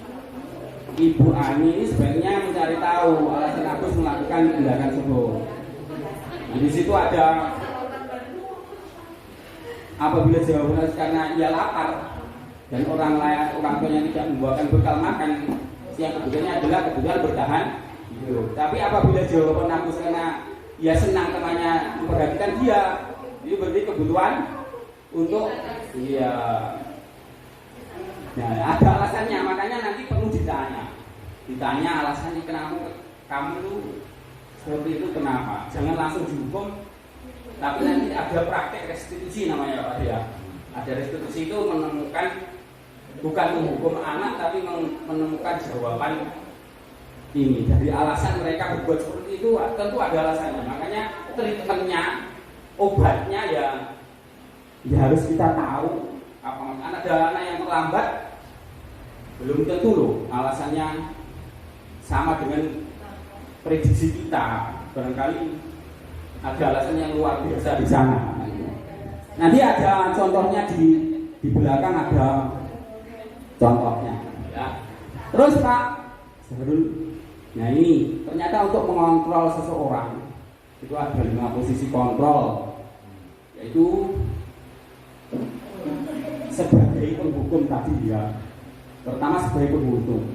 Ibu Ani ini sebenarnya mencari tahu alasan Agus melakukan tindakan tersebut. Nah, di situ ada apabila jawabannya karena ia lapar dan orang tuanya tidak membawakan bekal makan, yang kebutuhannya adalah kebutuhan bertahan hidup. Tapi apabila jawaban Agus karena ia senang temannya memperhatikan dia, itu berarti kebutuhan untuk iya. Nah, ada alasannya, makanya nanti perlu ditanya alasannya kenapa kamu itu seperti itu, kenapa. Jangan langsung dihukum, tapi nanti ada praktek restitusi namanya Pak ya. Ada restitusi itu menemukan, bukan menghukum anak, tapi menemukan jawaban ini dari alasan mereka berbuat seperti itu. Tentu ada alasannya, makanya treatmentnya, obatnya ya harus kita tahu. Apa ada anak yang terlambat, belum tentu loh alasannya sama dengan prediksi kita. Barangkali ada alasan yang luar biasa di sana. Nanti ada contohnya di belakang, ada contohnya ya. Terus Pak Zahrul, nah ini ternyata untuk mengontrol seseorang itu ada 5 posisi kontrol, yaitu sebagai penghukum tadi ya. Pertama sebagai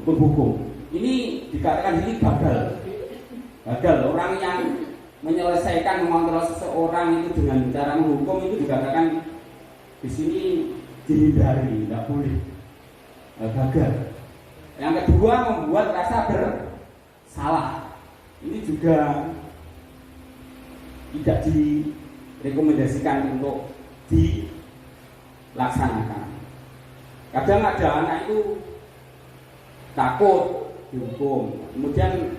penghukum. Ini dikatakan ini gagal. Orang yang menyelesaikan mengontrol seseorang itu dengan cara menghukum itu dikatakan di sini dihindari, tidak boleh, gagal. Yang kedua membuat rasa bersalah. Ini juga tidak direkomendasikan untuk dilaksanakan. Kadang ada anak itu takut dihukum, kemudian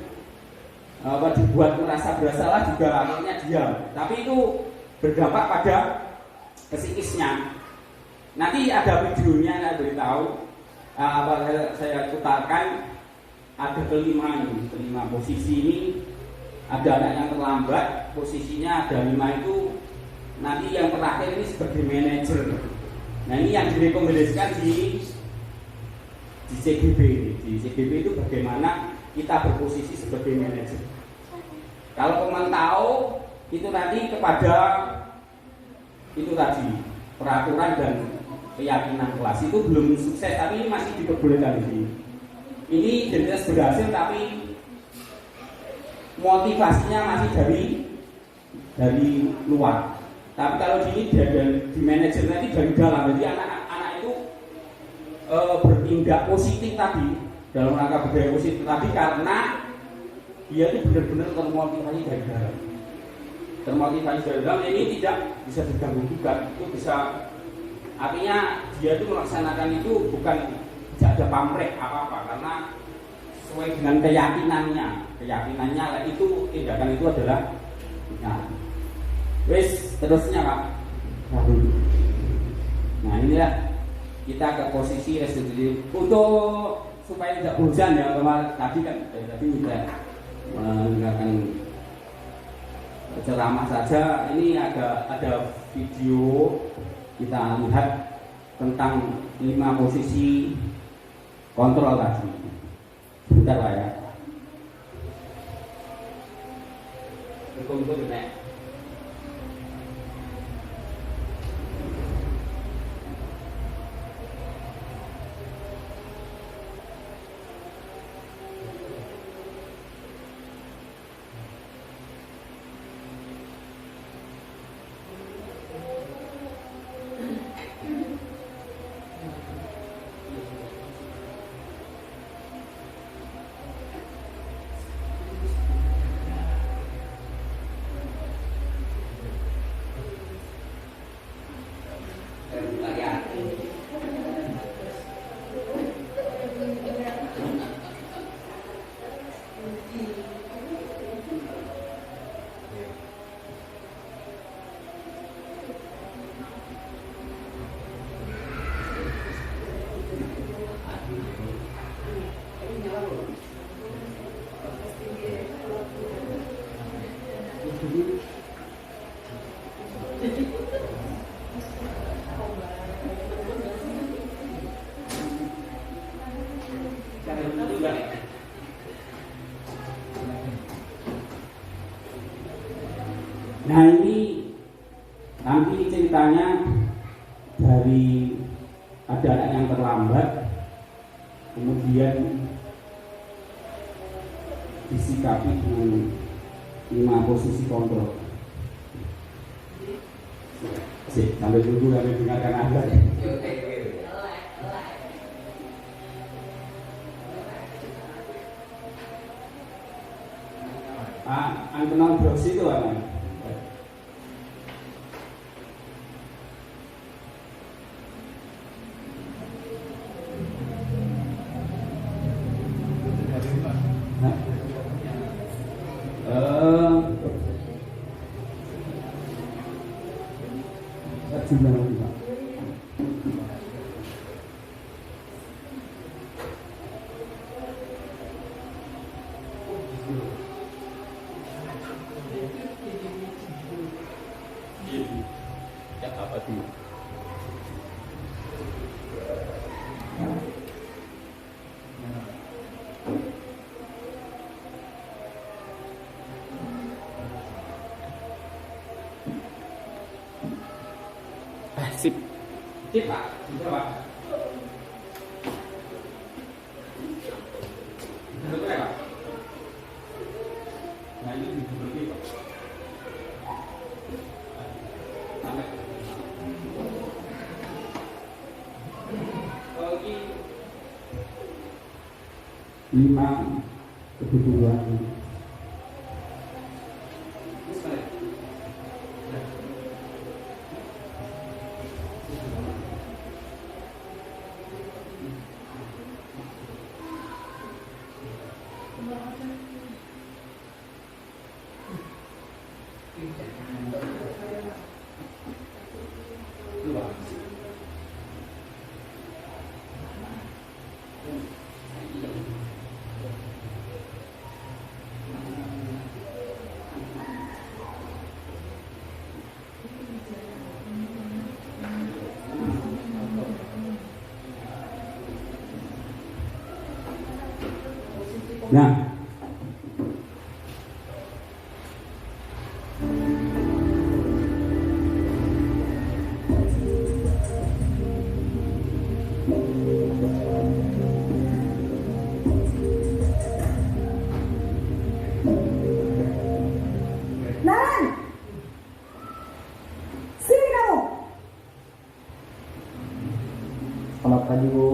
dibuat merasa bersalah juga akhirnya diam. Tapi itu berdampak pada psikisnya. Nanti ada videonya, saya beritahu. Saya putarkan, ada kelima posisi ini. Ada anak yang terlambat, posisinya ada 5 itu. Nanti yang terakhir ini sebagai manajer. Nah ini yang direkomendasikan di CGB. Di CGB itu bagaimana kita berposisi sebagai manajer. Kalau pemantau itu nanti kepada itu tadi peraturan dan keyakinan kelas itu belum sukses, tapi ini masih diperbolehkan di sini. Ini identitas berhasil, tapi motivasinya masih dari luar. Tapi kalau di manajer nanti dari dalam, jadi anak-anak itu bertindak positif tadi dalam rangka budaya positif tadi karena dia itu benar-benar termotivasi dari dalam. Termotivasi dari dalam ini tidak bisa diganggu gugat. Itu bisa, artinya dia itu melaksanakan itu bukan tidak ada pamrih apa-apa, karena sesuai dengan keyakinannya itu tindakan itu adalah nah. Wes terusnya Pak. Nah inilah kita ke posisi restitusi untuk supaya tidak bosan ya. Kemarin tadi kan tadi sudah mendengarkan ceramah saja. Ini ada video kita lihat tentang 5 posisi kontrol tadi. Bentar Pak ya. Tunggu nek. Nah ini nanti ceritanya dari ada anak yang terlambat, kemudian disikapi dengan 5 posisi kontrol. Sampai dulu kami dengarkan Anda. Kenal bros itu apa? Apa dulu? Sip. Sip Pak, bisa Pak. Betul ya Pak? Nah ini dibeli Pak. Sampai. Lagi 5 kebutuhan. Nah, Naran, sini kamu. Selamat pagi Bu.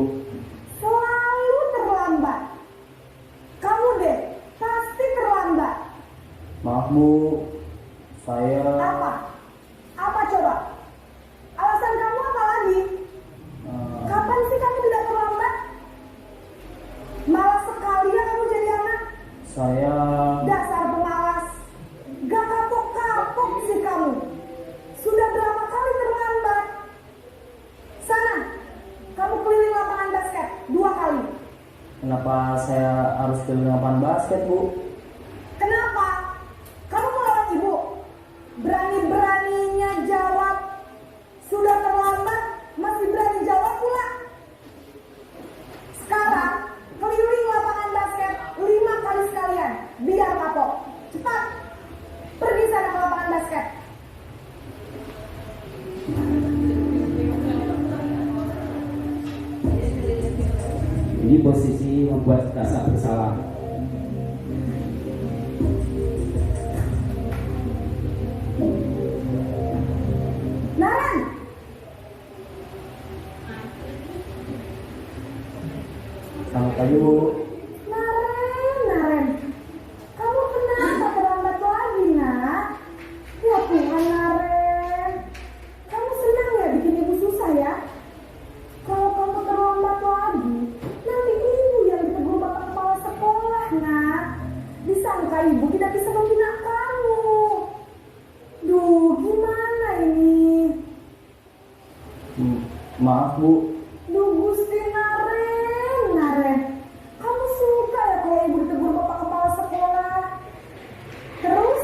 Selalu terlambat. Kamu deh, pasti terlambat. Maaf Bu, saya Apa? Apa coba? Alasan kamu apa lagi? Kapan sih kamu tidak terlambat? Malas sekali ya kamu jadi anak. saya Dasar pemalas. Gak kapok-kapok sih kamu. Sudah berapa kali terlambat? Sana, kamu keliling lapangan basket 2 kali. kenapa saya harus keliling lapangan basket Bu? Kenapa? Kamu melawan ibu? Berani-beraninya jawab. Sudah terlambat, masih berani jawab pula. Sekarang, keliling lapangan basket 5 kali sekalian. Biar kapok. Cepat. Pergi sana ke lapangan basket. ini posisi membuat rasa bersalah. Naran, Selamat pagi Bu. Naren. Kamu kenapa terlambat lagi, nak? Ya Tuhan, Naren. Kamu senang ya bikin ibu susah ya? Kalau kamu terlambat lagi, nanti ibu yang ditegur bapak kepala sekolah, nak. Disangka ibu tidak bisa membina kamu. Duh, gimana ini? Maaf Bu, Duh, Gusti Naren. Kamu suka ya kalau ibu ditegur bapak kepala sekolah? Terus,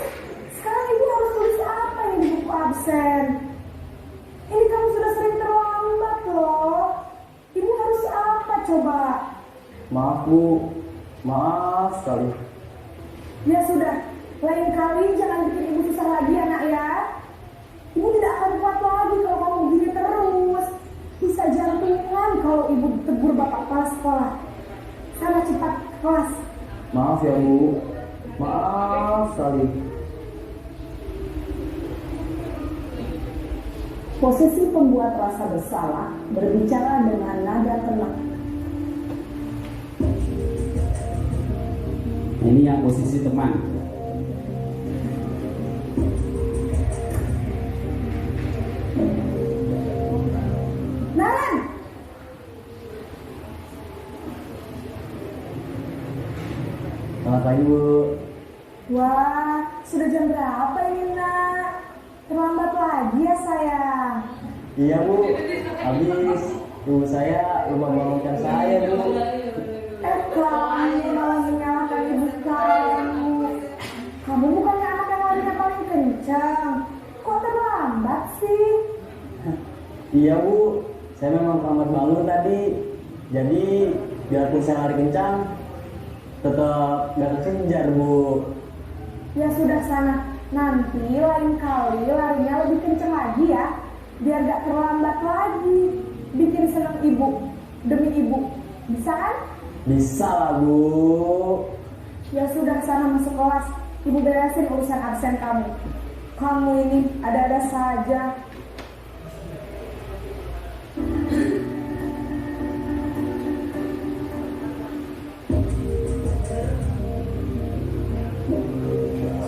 sekarang ibu harus tulis apa ini di buku absen? Ini kamu sudah sering terlambat loh. Ibu harus apa coba? maaf Bu, maaf sekali. Ya sudah, Lain kali jangan bikin ibu susah lagi ya nak ya. Ibu tidak akan kuat lagi kalau kamu begini terus. Bisa jantungan kalau ibu tegur bapak kepala sekolah. Sana cepat ke kelas. Maaf ya Bu, maaf sekali. Posisi pembuat rasa bersalah berbicara dengan nada tenang. Ini yang posisi teman. Naren, Selamat pagi Bu. wah sudah jam berapa ini nak? Terlambat lagi ya sayang. Iya Bu, habis ibu saya lupa bangunkan saya Bu. Kamu malah menyalahkan ibu kamu. Kamu bukannya anak yang larinya paling kencang. Kok terlambat sih? Iya Bu, saya memang terlambat bangun tadi. Jadi biarpun saya lari kencang, tetap gak kekejar Bu. Ya sudah sana. Nanti lain kali larinya lebih kencang lagi ya. Biar gak terlambat lagi. Bikin senang ibu. Demi ibu. Bisa kan? Bisa lah Bu. Ya sudah sana masuk kelas. Ibu beresin urusan absen kamu. Kamu ini ada-ada saja.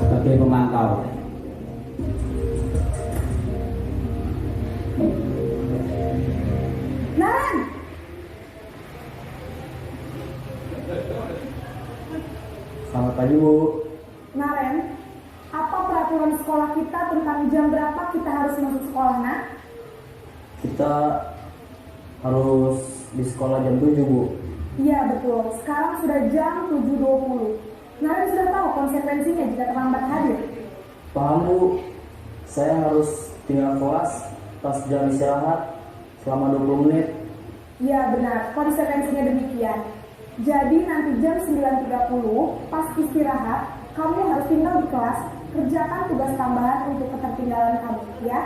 Sebagai pemantau. Naren! Selamat pagi Bu. Naren, apa peraturan sekolah kita tentang jam berapa kita harus masuk sekolah, nak? Kita harus di sekolah jam 7 Bu. Iya betul, sekarang sudah jam 7.20. Naren sudah tahu konsekuensinya jika terlambat hadir. Paham Bu, saya harus tinggal kelas pas jam istirahat selama 20 menit. Iya benar, konsekuensinya demikian. Jadi nanti jam 9.30 pas istirahat, kamu harus tinggal di kelas, kerjakan tugas tambahan untuk ketertinggalan kamu, ya?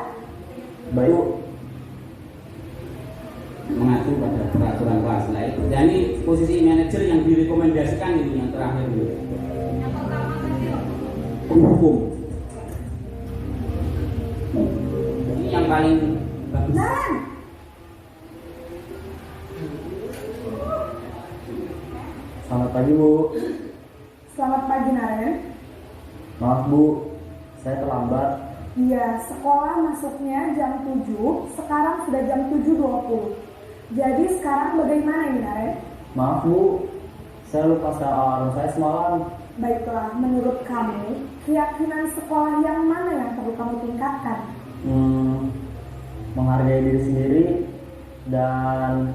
Baik Bu. Mengacu pada peraturan kelas lain. Jadi posisi manajer yang direkomendasikan ini yang terakhir ini. Penghukum. Ini yang paling bagus. Naren! Selamat pagi Bu. Selamat pagi Naren. Maaf Bu, saya terlambat. Iya, sekolah masuknya jam 7, sekarang sudah jam 7.20. Jadi sekarang bagaimana ini Naren? Maaf Bu, saya lupa setel alarm saya semalam. Baiklah, menurut kamu, keyakinan sekolah yang mana yang perlu kamu tingkatkan? Menghargai diri sendiri dan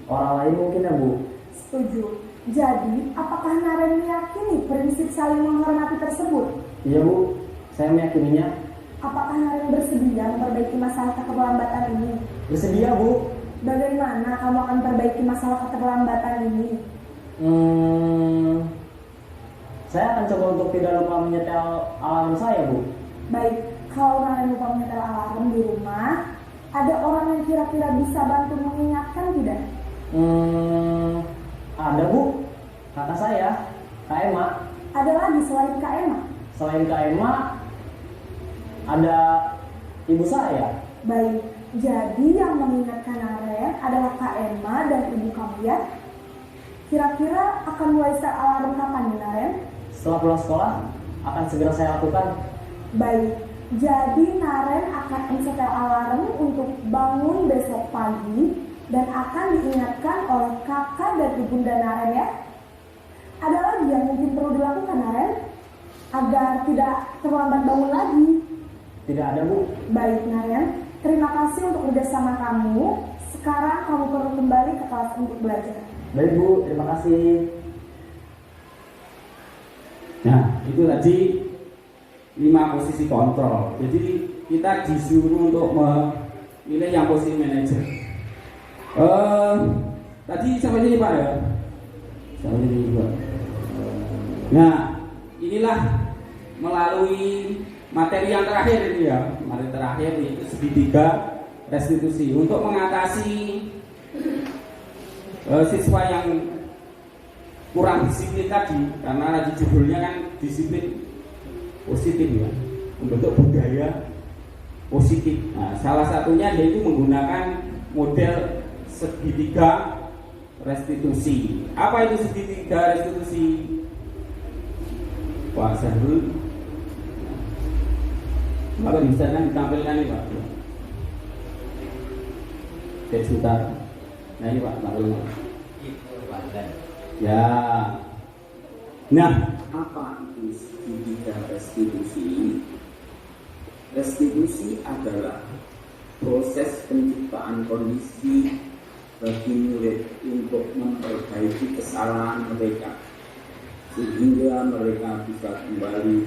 orang lain mungkin ya Bu. Setuju. Jadi, apakah Naren meyakini prinsip saling menghormati tersebut? Iya Bu, saya meyakininya. Apakah Naren bersedia memperbaiki masalah keterlambatan ini? Bersedia Bu. Bagaimana kamu akan perbaiki masalah keterlambatan ini? Saya akan coba untuk tidak lupa menyetel alarm saya Bu. Baik, kalau Naren lupa menyetel alarm di rumah, ada orang yang kira-kira bisa bantu mengingatkan tidak? Ada Bu, kakak saya, Kak Emma. Ada lagi selain Kak Emma? Selain Kak Emma, ada ibu saya. Baik, jadi yang mengingatkan Naren adalah Kak Emma dan ibu kamu ya? Kira-kira akan mulai set alarm kapan nih Naren? Setelah pulang sekolah, akan segera saya lakukan. Baik, jadi Naren akan mensetel alarm untuk bangun besok pagi dan akan diingatkan oleh kakak dan ibunda Naren ya. Ada lagi yang mungkin perlu dilakukan Naren agar tidak terlambat bangun lagi? Tidak ada Bu. Baik Naren, terima kasih untuk kerjasama kamu. Sekarang kamu perlu kembali ke kelas untuk belajar. Baik Bu, terima kasih. Nah, itu tadi 5 posisi kontrol. Jadi kita disuruh untuk memilih yang posisi manajer. Tadi sampai sini Pak ya? Sampai sini juga. Nah, inilah melalui materi yang terakhir ini ya, materi terakhir yaitu segitiga restitusi untuk mengatasi siswa yang kurang disiplin tadi, karena di judulnya kan disiplin positif ya, membentuk budaya positif. Nah, salah satunya yaitu menggunakan model segitiga restitusi. Apa itu segitiga restitusi? Pak Sahrul, maka bisa kan ditampilkan nih Pak. Sebentar. Nah ini Pak, tampilkan. Ya. Nah, Apa itu segitiga restitusi? Restitusi adalah proses penciptaan kondisi bagi murid untuk memperbaiki kesalahan mereka sehingga mereka bisa kembali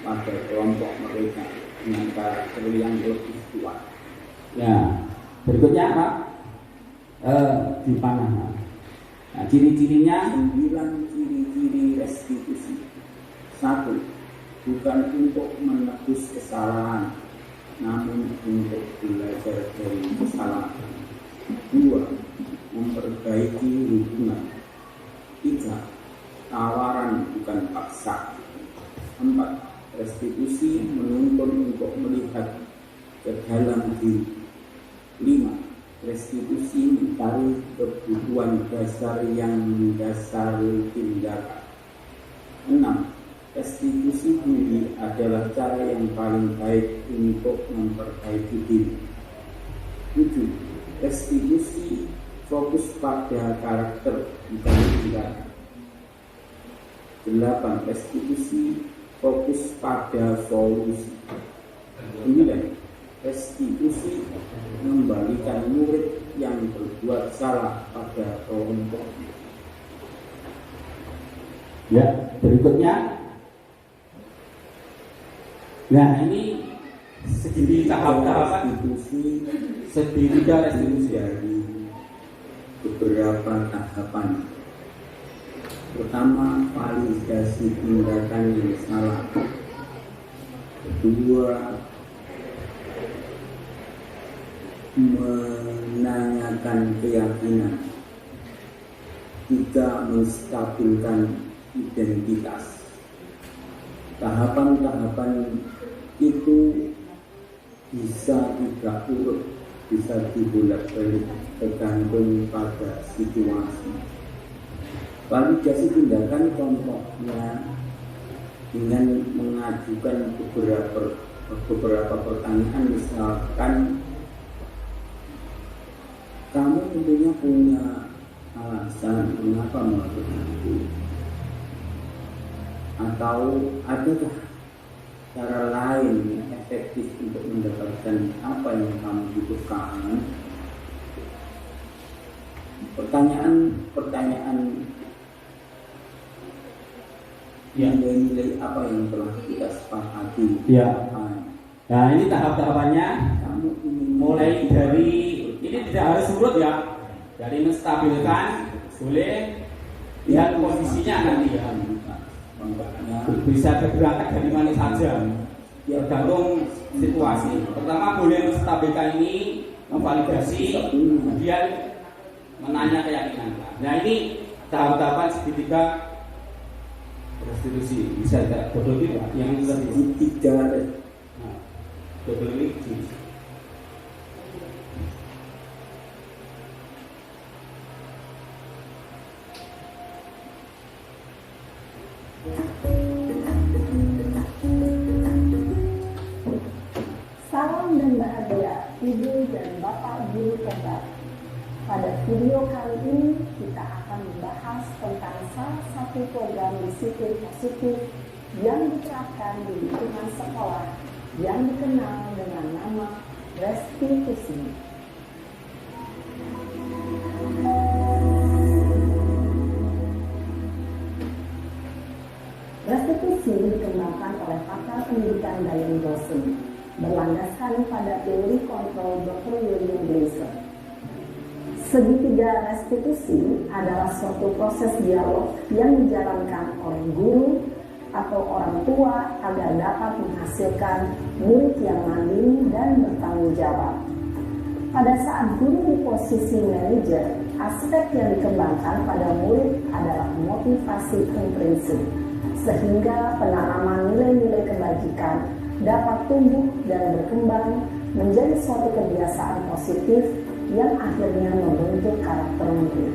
pada kelompok mereka dengan karakter yang lebih kuat. ya. Berikutnya Pak, di panah. Nah, ciri-cirinya 9 ciri-ciri restitusi. 1. Bukan untuk menebus kesalahan, namun untuk belajar dari kesalahan. 2. Memperbaiki hubungan. 3. Tawaran bukan paksa. 4. Restitusi menuntun untuk melihat ke dalam diri. 5. Restitusi mencari kebutuhan dasar yang mendasari tindakan. 6. Restitusi diri adalah cara yang paling baik untuk memperbaiki diri. 7. Restitusi fokus pada karakter bukan tindakan. 8. Restitusi fokus pada solusi. 9. Restitusi mengembalikan murid yang berbuat salah pada kelompok. ya, berikutnya. Nah, ini segini tahap-tahapan Restitusi segitiga restitusi. dari beberapa tahapan. Pertama, validasi tindakan yang salah. Kedua, menanyakan keyakinan. 3. Menstabilkan identitas. Tahapan-tahapan itu bisa tidak urut, bisa dibolak-balik tergantung pada situasi. Validasi tindakan contohnya dengan mengajukan beberapa pertanyaan, misalkan kamu tentunya punya alasan mengapa melakukan itu, atau adakah cara lain yang efektif untuk mendapatkan apa yang kamu butuhkan. Pertanyaan nilai-nilai apa yang telah kita sepakati. Ya. Nah, ini tahap-tahapannya Kamu ingin mulai dari, ini tidak harus surut ya, dari menstabilkan, boleh lihat kondisinya nanti ya, bisa berangkat dari mana saja, tergantung situasi. Pertama boleh menstabilkan ini, memvalidasi, kemudian menanya keyakinan. Nah, ini tahap-tahapan segitiga restitusi. Bisa tidak double klik Pak? Yang segitiga nah, double klik. Salam dan bahagia Ibu dan Bapak Guru Kembar. Pada video kali ini kita akan membahas tentang salah satu program disiplin positif yang diterapkan di lingkungan sekolah yang dikenal dengan nama restitusi. Restitusi dikembangkan oleh pakar pendidikan Diane Dawson berlandaskan pada teori kontrol Dr. William Glasser. Segitiga restitusi adalah suatu proses dialog yang dijalankan oleh guru, atau orang tua agar dapat menghasilkan murid yang mandiri dan bertanggung jawab. Pada saat guru di posisi manajer, aspek yang dikembangkan pada murid adalah motivasi intrinsik, sehingga penanaman nilai-nilai kebajikan dapat tumbuh dan berkembang menjadi suatu kebiasaan positif yang akhirnya membentuk karakter murid.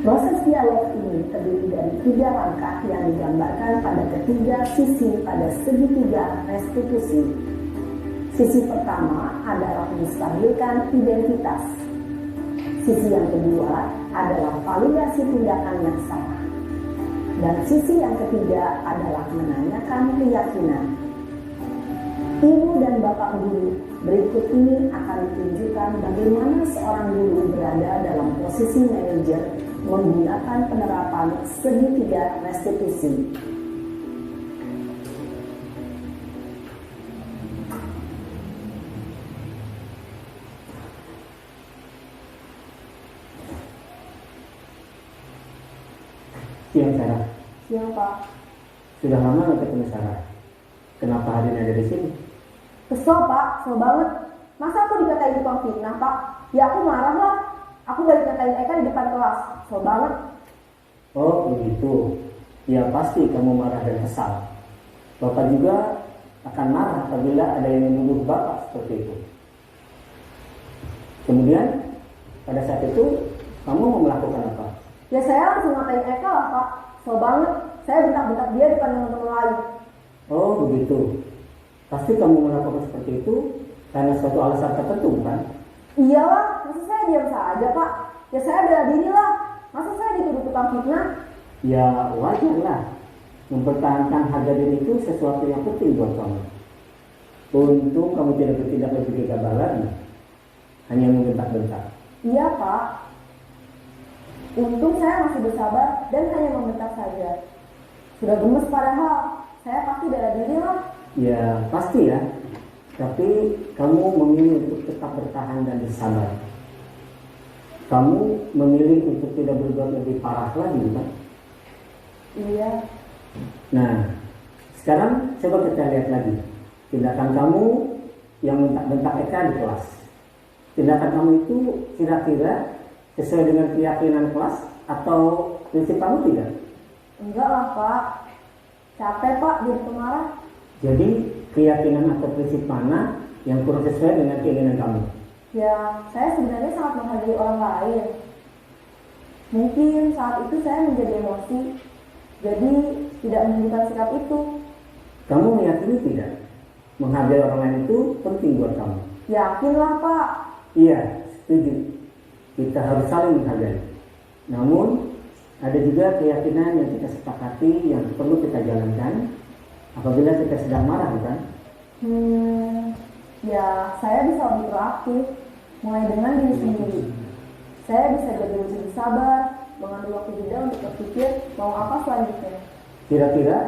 Proses dialog ini terdiri dari 3 langkah yang digambarkan pada ketiga sisi pada segitiga restitusi. Sisi pertama adalah menstabilkan identitas. Sisi yang kedua adalah validasi tindakan yang salah. Dan sisi yang ketiga adalah menanyakan keyakinan. Ibu dan bapak guru, berikut ini akan ditunjukkan bagaimana seorang guru berada dalam posisi manajer menggunakan penerapan segitiga restitusi. Siang Sarah, Siang Pak. sudah lama nggak ketemu Sarah. Kenapa hari ini ada di sini? Kesel Pak, kesel banget. Masa aku dikatain tukang fitnah Pak? Ya aku marah lah. Aku gak dikatain Eka di depan kelas. Kesel banget. Oh begitu. Ya pasti kamu marah dan kesal. Bapak juga akan marah apabila ada yang menuduh Bapak seperti itu. Kemudian pada saat itu kamu mau melakukan apa? Ya saya langsung ngatain Eka lah Pak. Kesel banget. Saya bentak-bentak dia depan teman-teman lain. Oh begitu. Pasti kamu melakukan seperti itu karena suatu alasan tertentu kan? Iyalah, masa saya diam saja Pak? Ya saya bela diri lah. Masa saya dituduh tukang fitnah? Ya wajar lah. Mempertahankan harga diri itu sesuatu yang penting buat kamu. Untung kamu tidak bertindak lebih gegabah lagi. Hanya membentak-bentak. Iya Pak. Untung saya masih bersabar dan hanya membentak saja. Sudah gemes padahal. Saya pasti bela diri lah. Ya pasti ya. Tapi kamu memilih untuk tetap bertahan dan bersabar. Kamu memilih untuk tidak berbuat lebih parah lagi kan? Iya. Nah, sekarang coba kita lihat lagi tindakan kamu yang bentak-bentak Eka di kelas. Tindakan kamu itu kira-kira sesuai dengan keyakinan kelas atau prinsip kamu tidak? Enggak lah Pak. Capek Pak jadi pemarah. Jadi keyakinan atau prinsip mana yang kurang sesuai dengan keinginan kamu? Ya, saya sebenarnya sangat menghargai orang lain. Mungkin saat itu saya menjadi emosi, jadi tidak menunjukkan sikap itu. Kamu meyakini tidak? Menghargai orang lain itu penting buat kamu. Yakinlah Pak. Iya, setuju. Kita harus saling menghargai. Namun, ada juga keyakinan yang kita sepakati yang perlu kita jalankan apabila kita sedang marah, bukan? Ya saya bisa lebih proaktif, mulai dengan diri sendiri. Saya bisa jadi lebih sabar, mengambil waktu jeda untuk berpikir mau apa selanjutnya. Kira-kira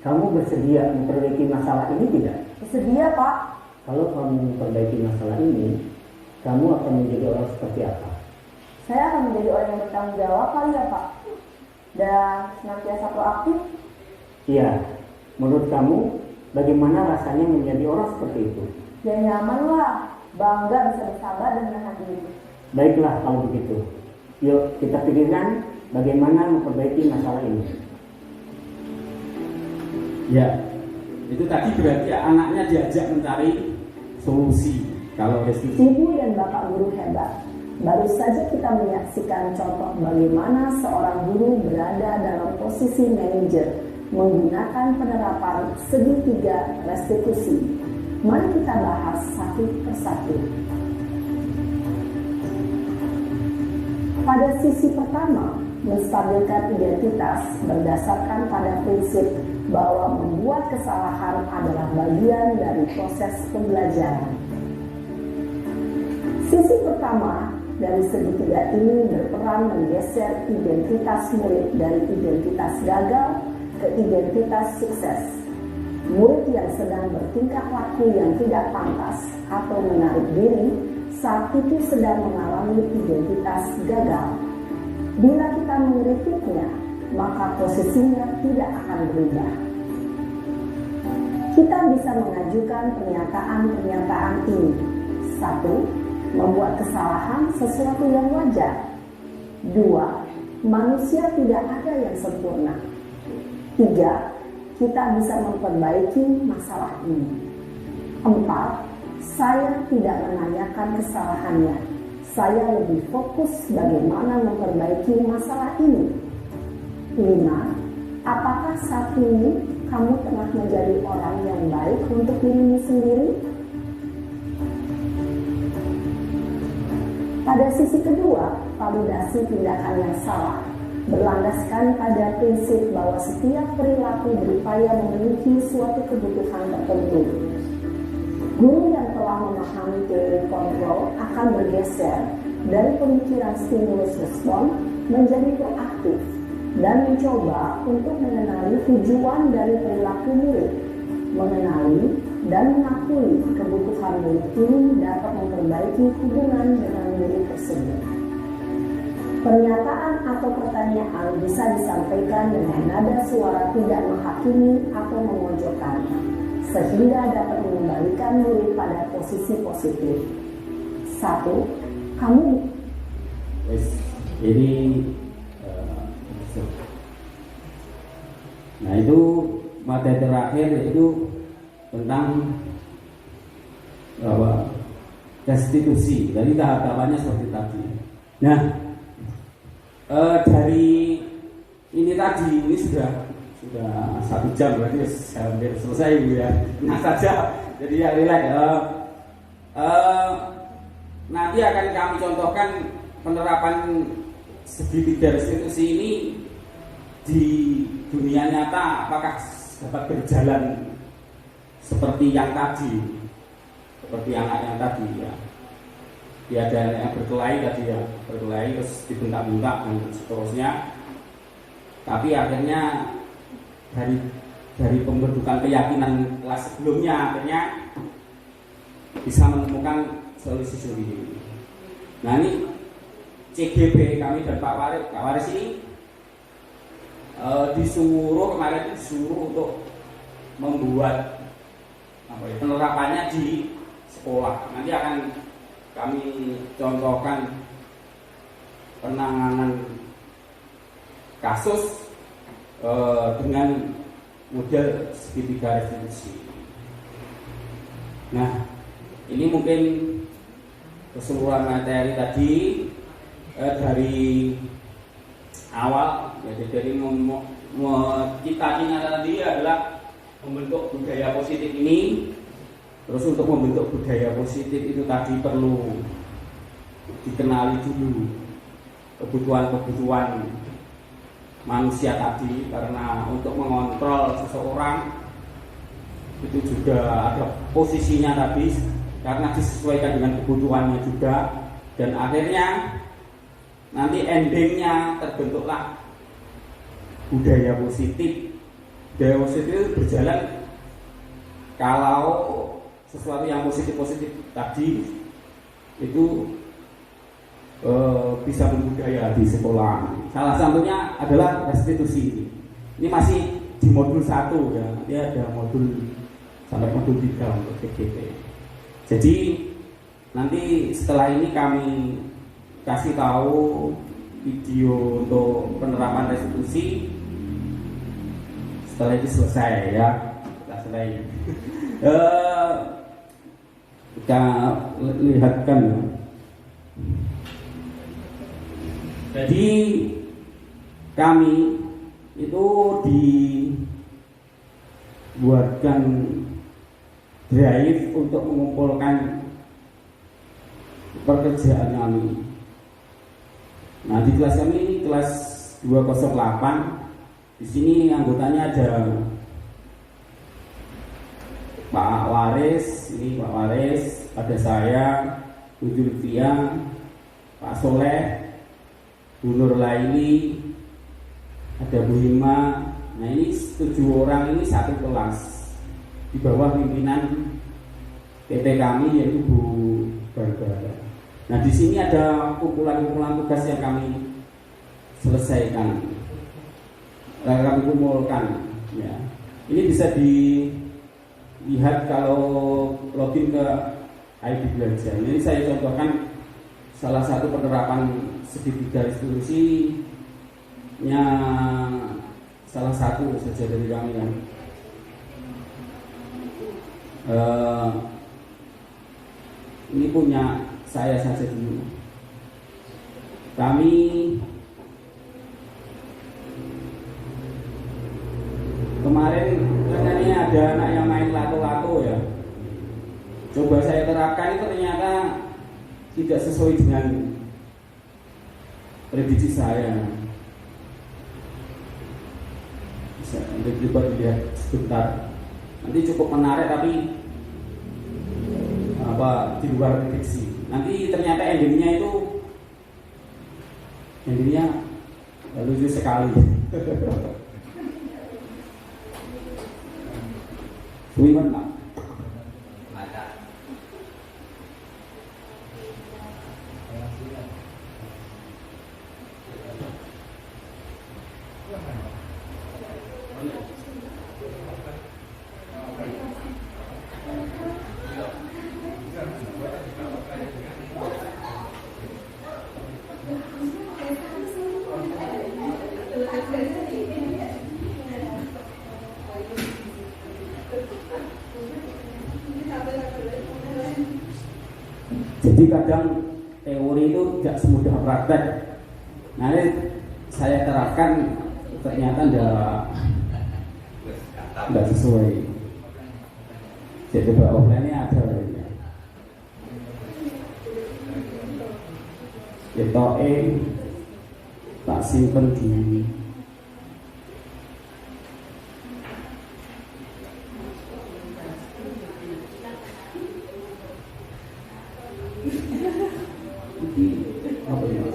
kamu bersedia memperbaiki masalah ini tidak? Bersedia Pak. Kalau kamu memperbaiki masalah ini, kamu akan menjadi orang seperti apa? Saya akan menjadi orang yang bertanggung jawab kali ya Pak. Dan senantiasa proaktif. Iya, menurut kamu bagaimana rasanya menjadi orang seperti itu? Ya nyaman lah, bangga bisa bersabar dan menahan diri. Baiklah kalau begitu. Yuk kita pikirkan bagaimana memperbaiki masalah ini. Ya, itu tadi berarti anaknya diajak mencari solusi. Kalau restitusi. Ibu dan bapak guru hebat. Baru saja kita menyaksikan contoh bagaimana seorang guru berada dalam posisi manajer menggunakan penerapan segitiga restitusi. Mari kita bahas satu persatu. Pada sisi pertama, menstabilkan identitas berdasarkan pada prinsip bahwa membuat kesalahan adalah bagian dari proses pembelajaran. Sisi pertama dari segitiga ini berperan menggeser identitas murid dari identitas gagal ke identitas sukses. Murid yang sedang bertingkah laku yang tidak pantas atau menarik diri saat itu sedang mengalami identitas gagal. Bila kita mengkritiknya, maka posisinya tidak akan berubah. Kita bisa mengajukan pernyataan-pernyataan ini. 1. Membuat kesalahan sesuatu yang wajar. 2. Manusia tidak ada yang sempurna. 3. Kita bisa memperbaiki masalah ini. 4. Saya tidak menanyakan kesalahannya. Saya lebih fokus bagaimana memperbaiki masalah ini. 5. Apakah saat ini kamu telah menjadi orang yang baik untuk dirimu sendiri? Pada sisi kedua, validasi tindakan yang salah berlandaskan pada prinsip bahwa setiap perilaku berupaya memenuhi suatu kebutuhan tertentu. Guru yang telah memahami teori kontrol akan bergeser dari pemikiran stimulus respon menjadi proaktif dan mencoba untuk mengenali tujuan dari perilaku murid, mengenali dan mengakui kebutuhan murid ini dapat memperbaiki hubungan dengan murid tersebut. Pernyataan atau pertanyaan bisa disampaikan dengan nada suara tidak menghakimi atau memojokkan, sehingga dapat mengembalikan murid pada posisi positif. 1. Kamu ini nah itu materi terakhir yaitu tentang restitusi. Jadi tahap-tahapannya seperti tadi. Nah, dari ini tadi ini sudah 1 jam, berarti hampir selesai Bu ya. Nah saja, jadi ya relax. Nanti akan kami contohkan penerapan segitiga restitusi ini di dunia nyata, apakah dapat berjalan seperti yang tadi, seperti anak yang tadi ya. Dia ada yang berkelahi tadi ya, berkelahi terus dibentak-bentak dan seterusnya. Tapi akhirnya dari pembentukan keyakinan kelas sebelumnya akhirnya bisa menemukan solusi sendiri. Nah ini CGB kami dan Pak Waris ini kemarin disuruh untuk membuat penerapannya di sekolah. Nanti akan kami contohkan penanganan kasus dengan model segitiga restitusi. Nah, ini mungkin keseluruhan materi tadi dari awal. Jadi cita-cita tadi adalah membentuk budaya positif ini. Terus untuk membentuk budaya positif itu tadi perlu dikenali dulu kebutuhan-kebutuhan manusia tadi, karena untuk mengontrol seseorang itu juga ada posisinya tadi karena disesuaikan dengan kebutuhannya juga, dan akhirnya nanti endingnya terbentuklah budaya positif. Budaya positif itu berjalan kalau sesuatu yang positif tadi itu bisa membudaya di sekolah. Salah satunya adalah restitusi. Ini masih di modul 1 ya, nanti ada modul sampai modul 3 untuk PGP. Jadi nanti setelah ini kami kasih tahu video untuk penerapan restitusi. Setelah itu selesai ya, selesai. Kita lihatkan ya. Jadi kami itu dibuatkan drive untuk mengumpulkan pekerjaan kami. Nah di kelas kami kelas 208, di sini anggotanya ada Pak Waris, ini Pak Waris, ada saya, Bu Julvia, Pak Soleh, Bu Nur Laili, ada Bu Hima. Nah ini 7 orang ini satu kelas di bawah pimpinan PT kami yaitu Bu Barbara. Nah di sini ada kumpulan-kumpulan tugas yang kami selesaikan. kami kumpulkan. Ya. Ini bisa dilihat kalau login ke ID Belanja. Ini saya contohkan salah satu penerapan segitiga restitusinya, salah satu saja dari kami yang ini punya saya saja dulu. Kami kemarin katanya ada anak yang main lato-lato ya. Coba saya terapkan itu ternyata tidak sesuai dengan prediksi saya. Bisa coba dilihat sebentar. Nanti cukup menarik tapi di luar prediksi. Nanti ternyata endingnya lucu sekali. Wiman Pak. Jadi kadang teori itu tidak semudah praktek. Nah, ini saya terapkan ternyata tidak sesuai. Jadi coba offline-nya ada. Kita tak simpen di apa ini?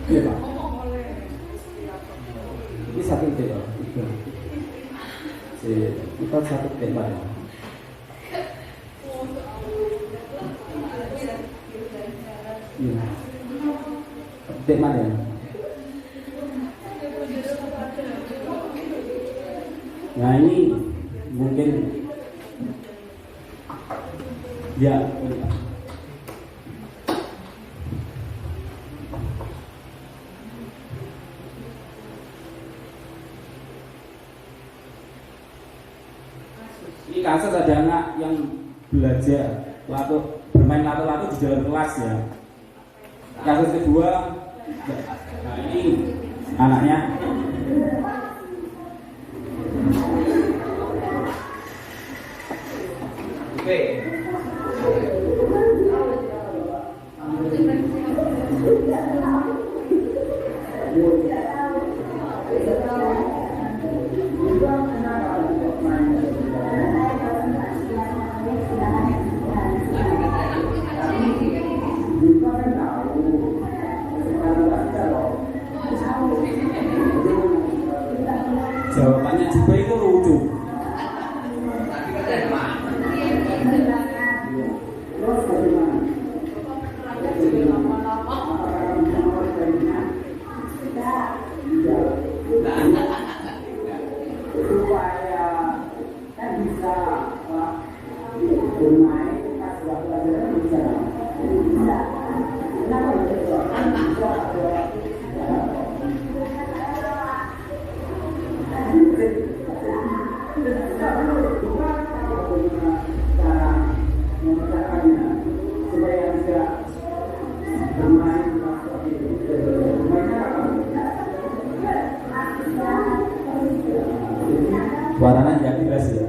Iya Pak. Ini satu tema. Kita satu tema. Iya. Tema ya. Nah ini mungkin ya. Ini kasus ada anak yang belajar bermain lato-lato di dalam kelas ya. Kasus kedua, nah ini anaknya oke. Jawabannya juga itu lucu. Suaranya nggak jelas ya.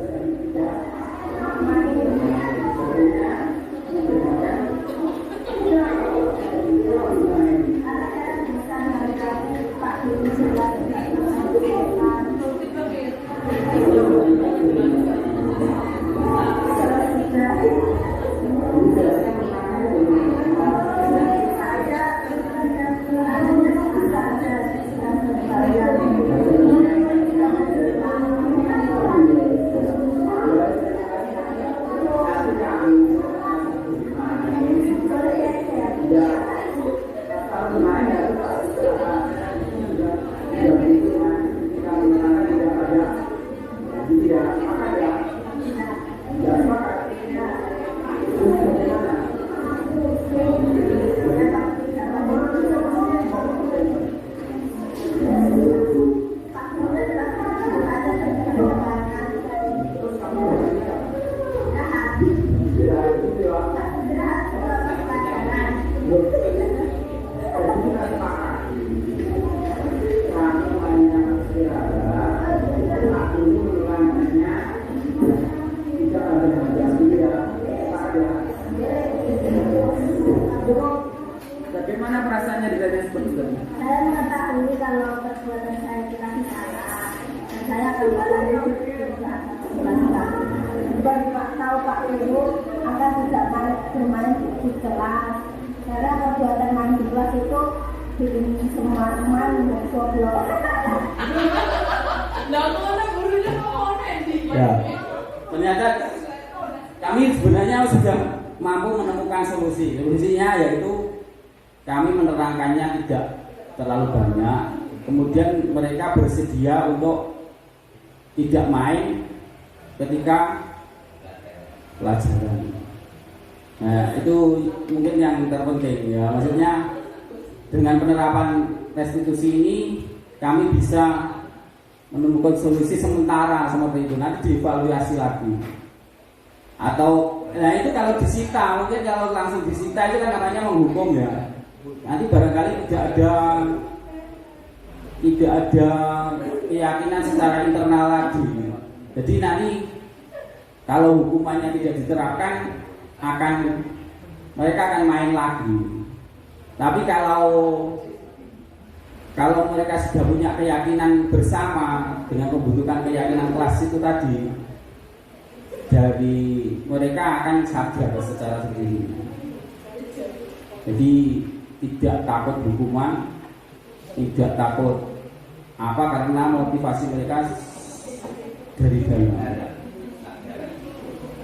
Bagaimana perasaannya dijadikan seperti itu? Saya mengetahui kalau perbuatan saya telah salah dan saya akan menjalani dan Pak tahu Pak Ibu akan tidak bermain di kelas karena perbuatan main di kelas itu bikin semua teman goblok. Ya. Ternyata kami sebenarnya sudah mampu menemukan solusi. Solusinya yaitu kami menerangkannya tidak terlalu banyak. Kemudian mereka bersedia untuk tidak main ketika pelajaran. Nah, itu mungkin yang terpenting ya. Maksudnya dengan penerapan restitusi ini kami bisa menemukan solusi sementara seperti itu. Nanti dievaluasi lagi. Atau nah itu kalau disita, mungkin kalau langsung disita itu kan namanya menghukum ya. Nanti barangkali tidak ada keyakinan secara internal lagi. Jadi nanti kalau hukumannya tidak diterapkan mereka akan main lagi. Tapi kalau mereka sudah punya keyakinan bersama dengan pembentukan keyakinan kelas itu tadi, dari mereka akan sadar secara sendiri. Jadi tidak takut hukuman, tidak takut apa karena motivasi mereka dari dalam.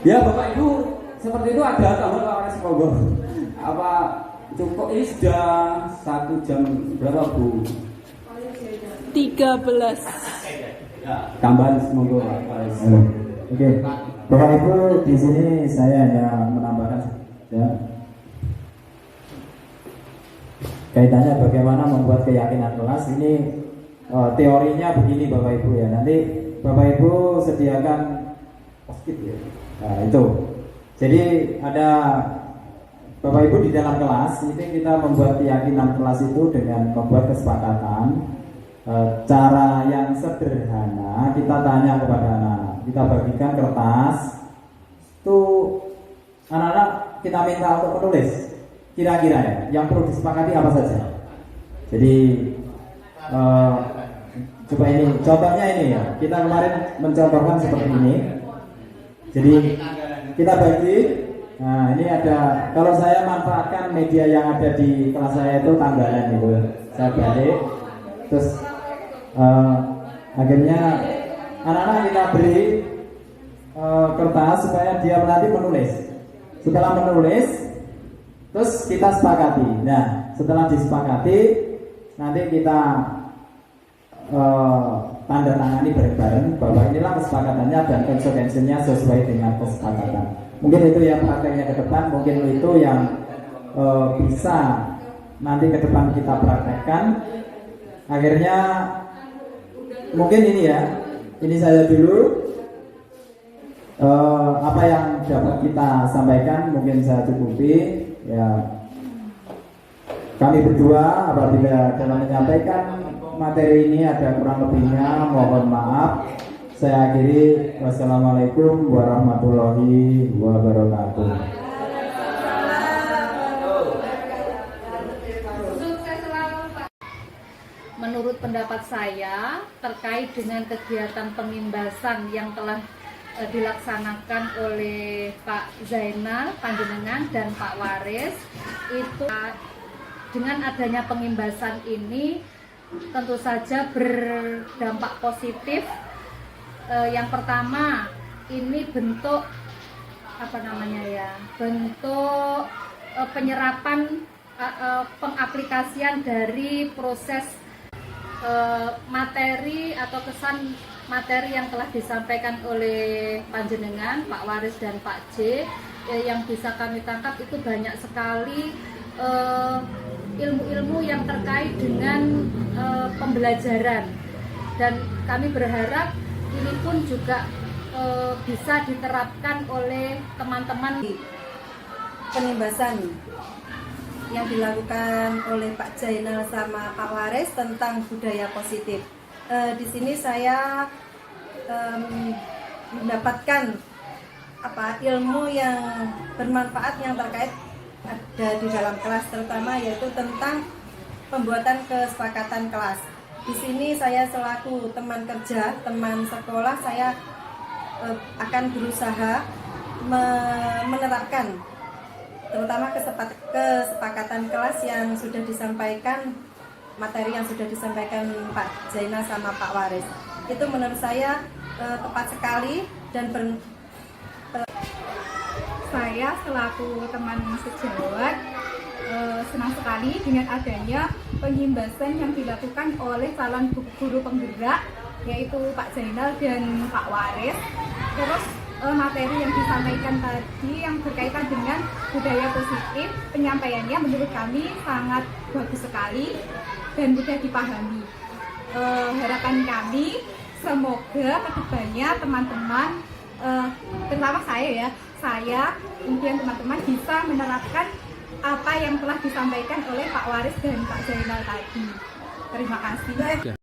Ya Bapak Ibu, seperti itu ada tambahan Pak Waris monggo. Apa cukup ini sudah 1 jam berapa Bu? 13. Ya, Tambahan monggo Pak Waris. Oke. Bapak Ibu di sini saya hanya menambahkan ya. Kaitannya bagaimana membuat keyakinan kelas ini teorinya begini Bapak Ibu ya. Nanti Bapak Ibu sediakan post-it ya. Nah, itu. Jadi ada Bapak Ibu di dalam kelas ini kita membuat keyakinan kelas itu dengan membuat kesepakatan cara yang sederhana. Kita tanya kepada anak-anak, kita bagikan kertas itu anak-anak kita minta untuk menulis kira-kira ya yang perlu disepakati apa saja. Jadi coba ini contohnya ini ya, kita kemarin mencontohkan seperti ini. Jadi kita bagi. Nah ini ada, kalau saya manfaatkan media yang ada di kelas saya itu tanggalan itu, saya balik terus akhirnya anak-anak kita beri kertas supaya dia nanti menulis. Setelah menulis terus kita sepakati. Nah setelah disepakati nanti kita tanda tangani bareng-bareng bahwa inilah kesepakatannya dan konsekuensinya sesuai dengan kesepakatan. Mungkin itu yang prakteknya ke depan, mungkin itu yang bisa nanti ke depan kita praktekkan. Akhirnya mungkin ini ya, ini saya dulu apa yang dapat kita sampaikan mungkin saya cukupi ya. Kami berdua apabila dalam menyampaikan materi ini ada kurang lebihnya mohon maaf. Saya akhiri, wassalamualaikum warahmatullahi wabarakatuh. Menurut pendapat saya terkait dengan kegiatan pengimbasan yang telah dilaksanakan oleh Pak Zainal Panjenengan dan Pak Waris, itu dengan adanya pengimbasan ini tentu saja berdampak positif. Yang pertama, ini bentuk bentuk penyerapan pengaplikasian dari proses materi atau kesan materi yang telah disampaikan oleh panjenengan Pak Waris dan Pak J. yang bisa kami tangkap itu banyak sekali ilmu-ilmu yang terkait dengan pembelajaran, dan kami berharap ini pun juga bisa diterapkan oleh teman-teman. Penembasan yang dilakukan oleh Pak Jainal sama Pak Waris tentang budaya positif. Di sini saya mendapatkan ilmu yang bermanfaat yang terkait ada di dalam kelas, terutama yaitu tentang pembuatan kesepakatan kelas. Di sini saya selaku teman kerja, teman sekolah, saya akan berusaha menerapkan terutama kesepakatan kelas yang sudah disampaikan, materi yang sudah disampaikan Pak Jainal sama Pak Waris. Itu menurut saya tepat sekali dan Saya selaku teman sejawat senang sekali dengan adanya penyimbasan yang dilakukan oleh calon guru penggerak, yaitu Pak Jainal dan Pak Waris. Terus materi yang disampaikan tadi yang berkaitan dengan budaya positif, penyampaiannya menurut kami sangat bagus sekali dan mudah dipahami. Harapan kami semoga kedepannya teman-teman, terutama saya kemudian teman-teman bisa menerapkan apa yang telah disampaikan oleh Pak Waris dan Pak Jainal tadi. Terima kasih.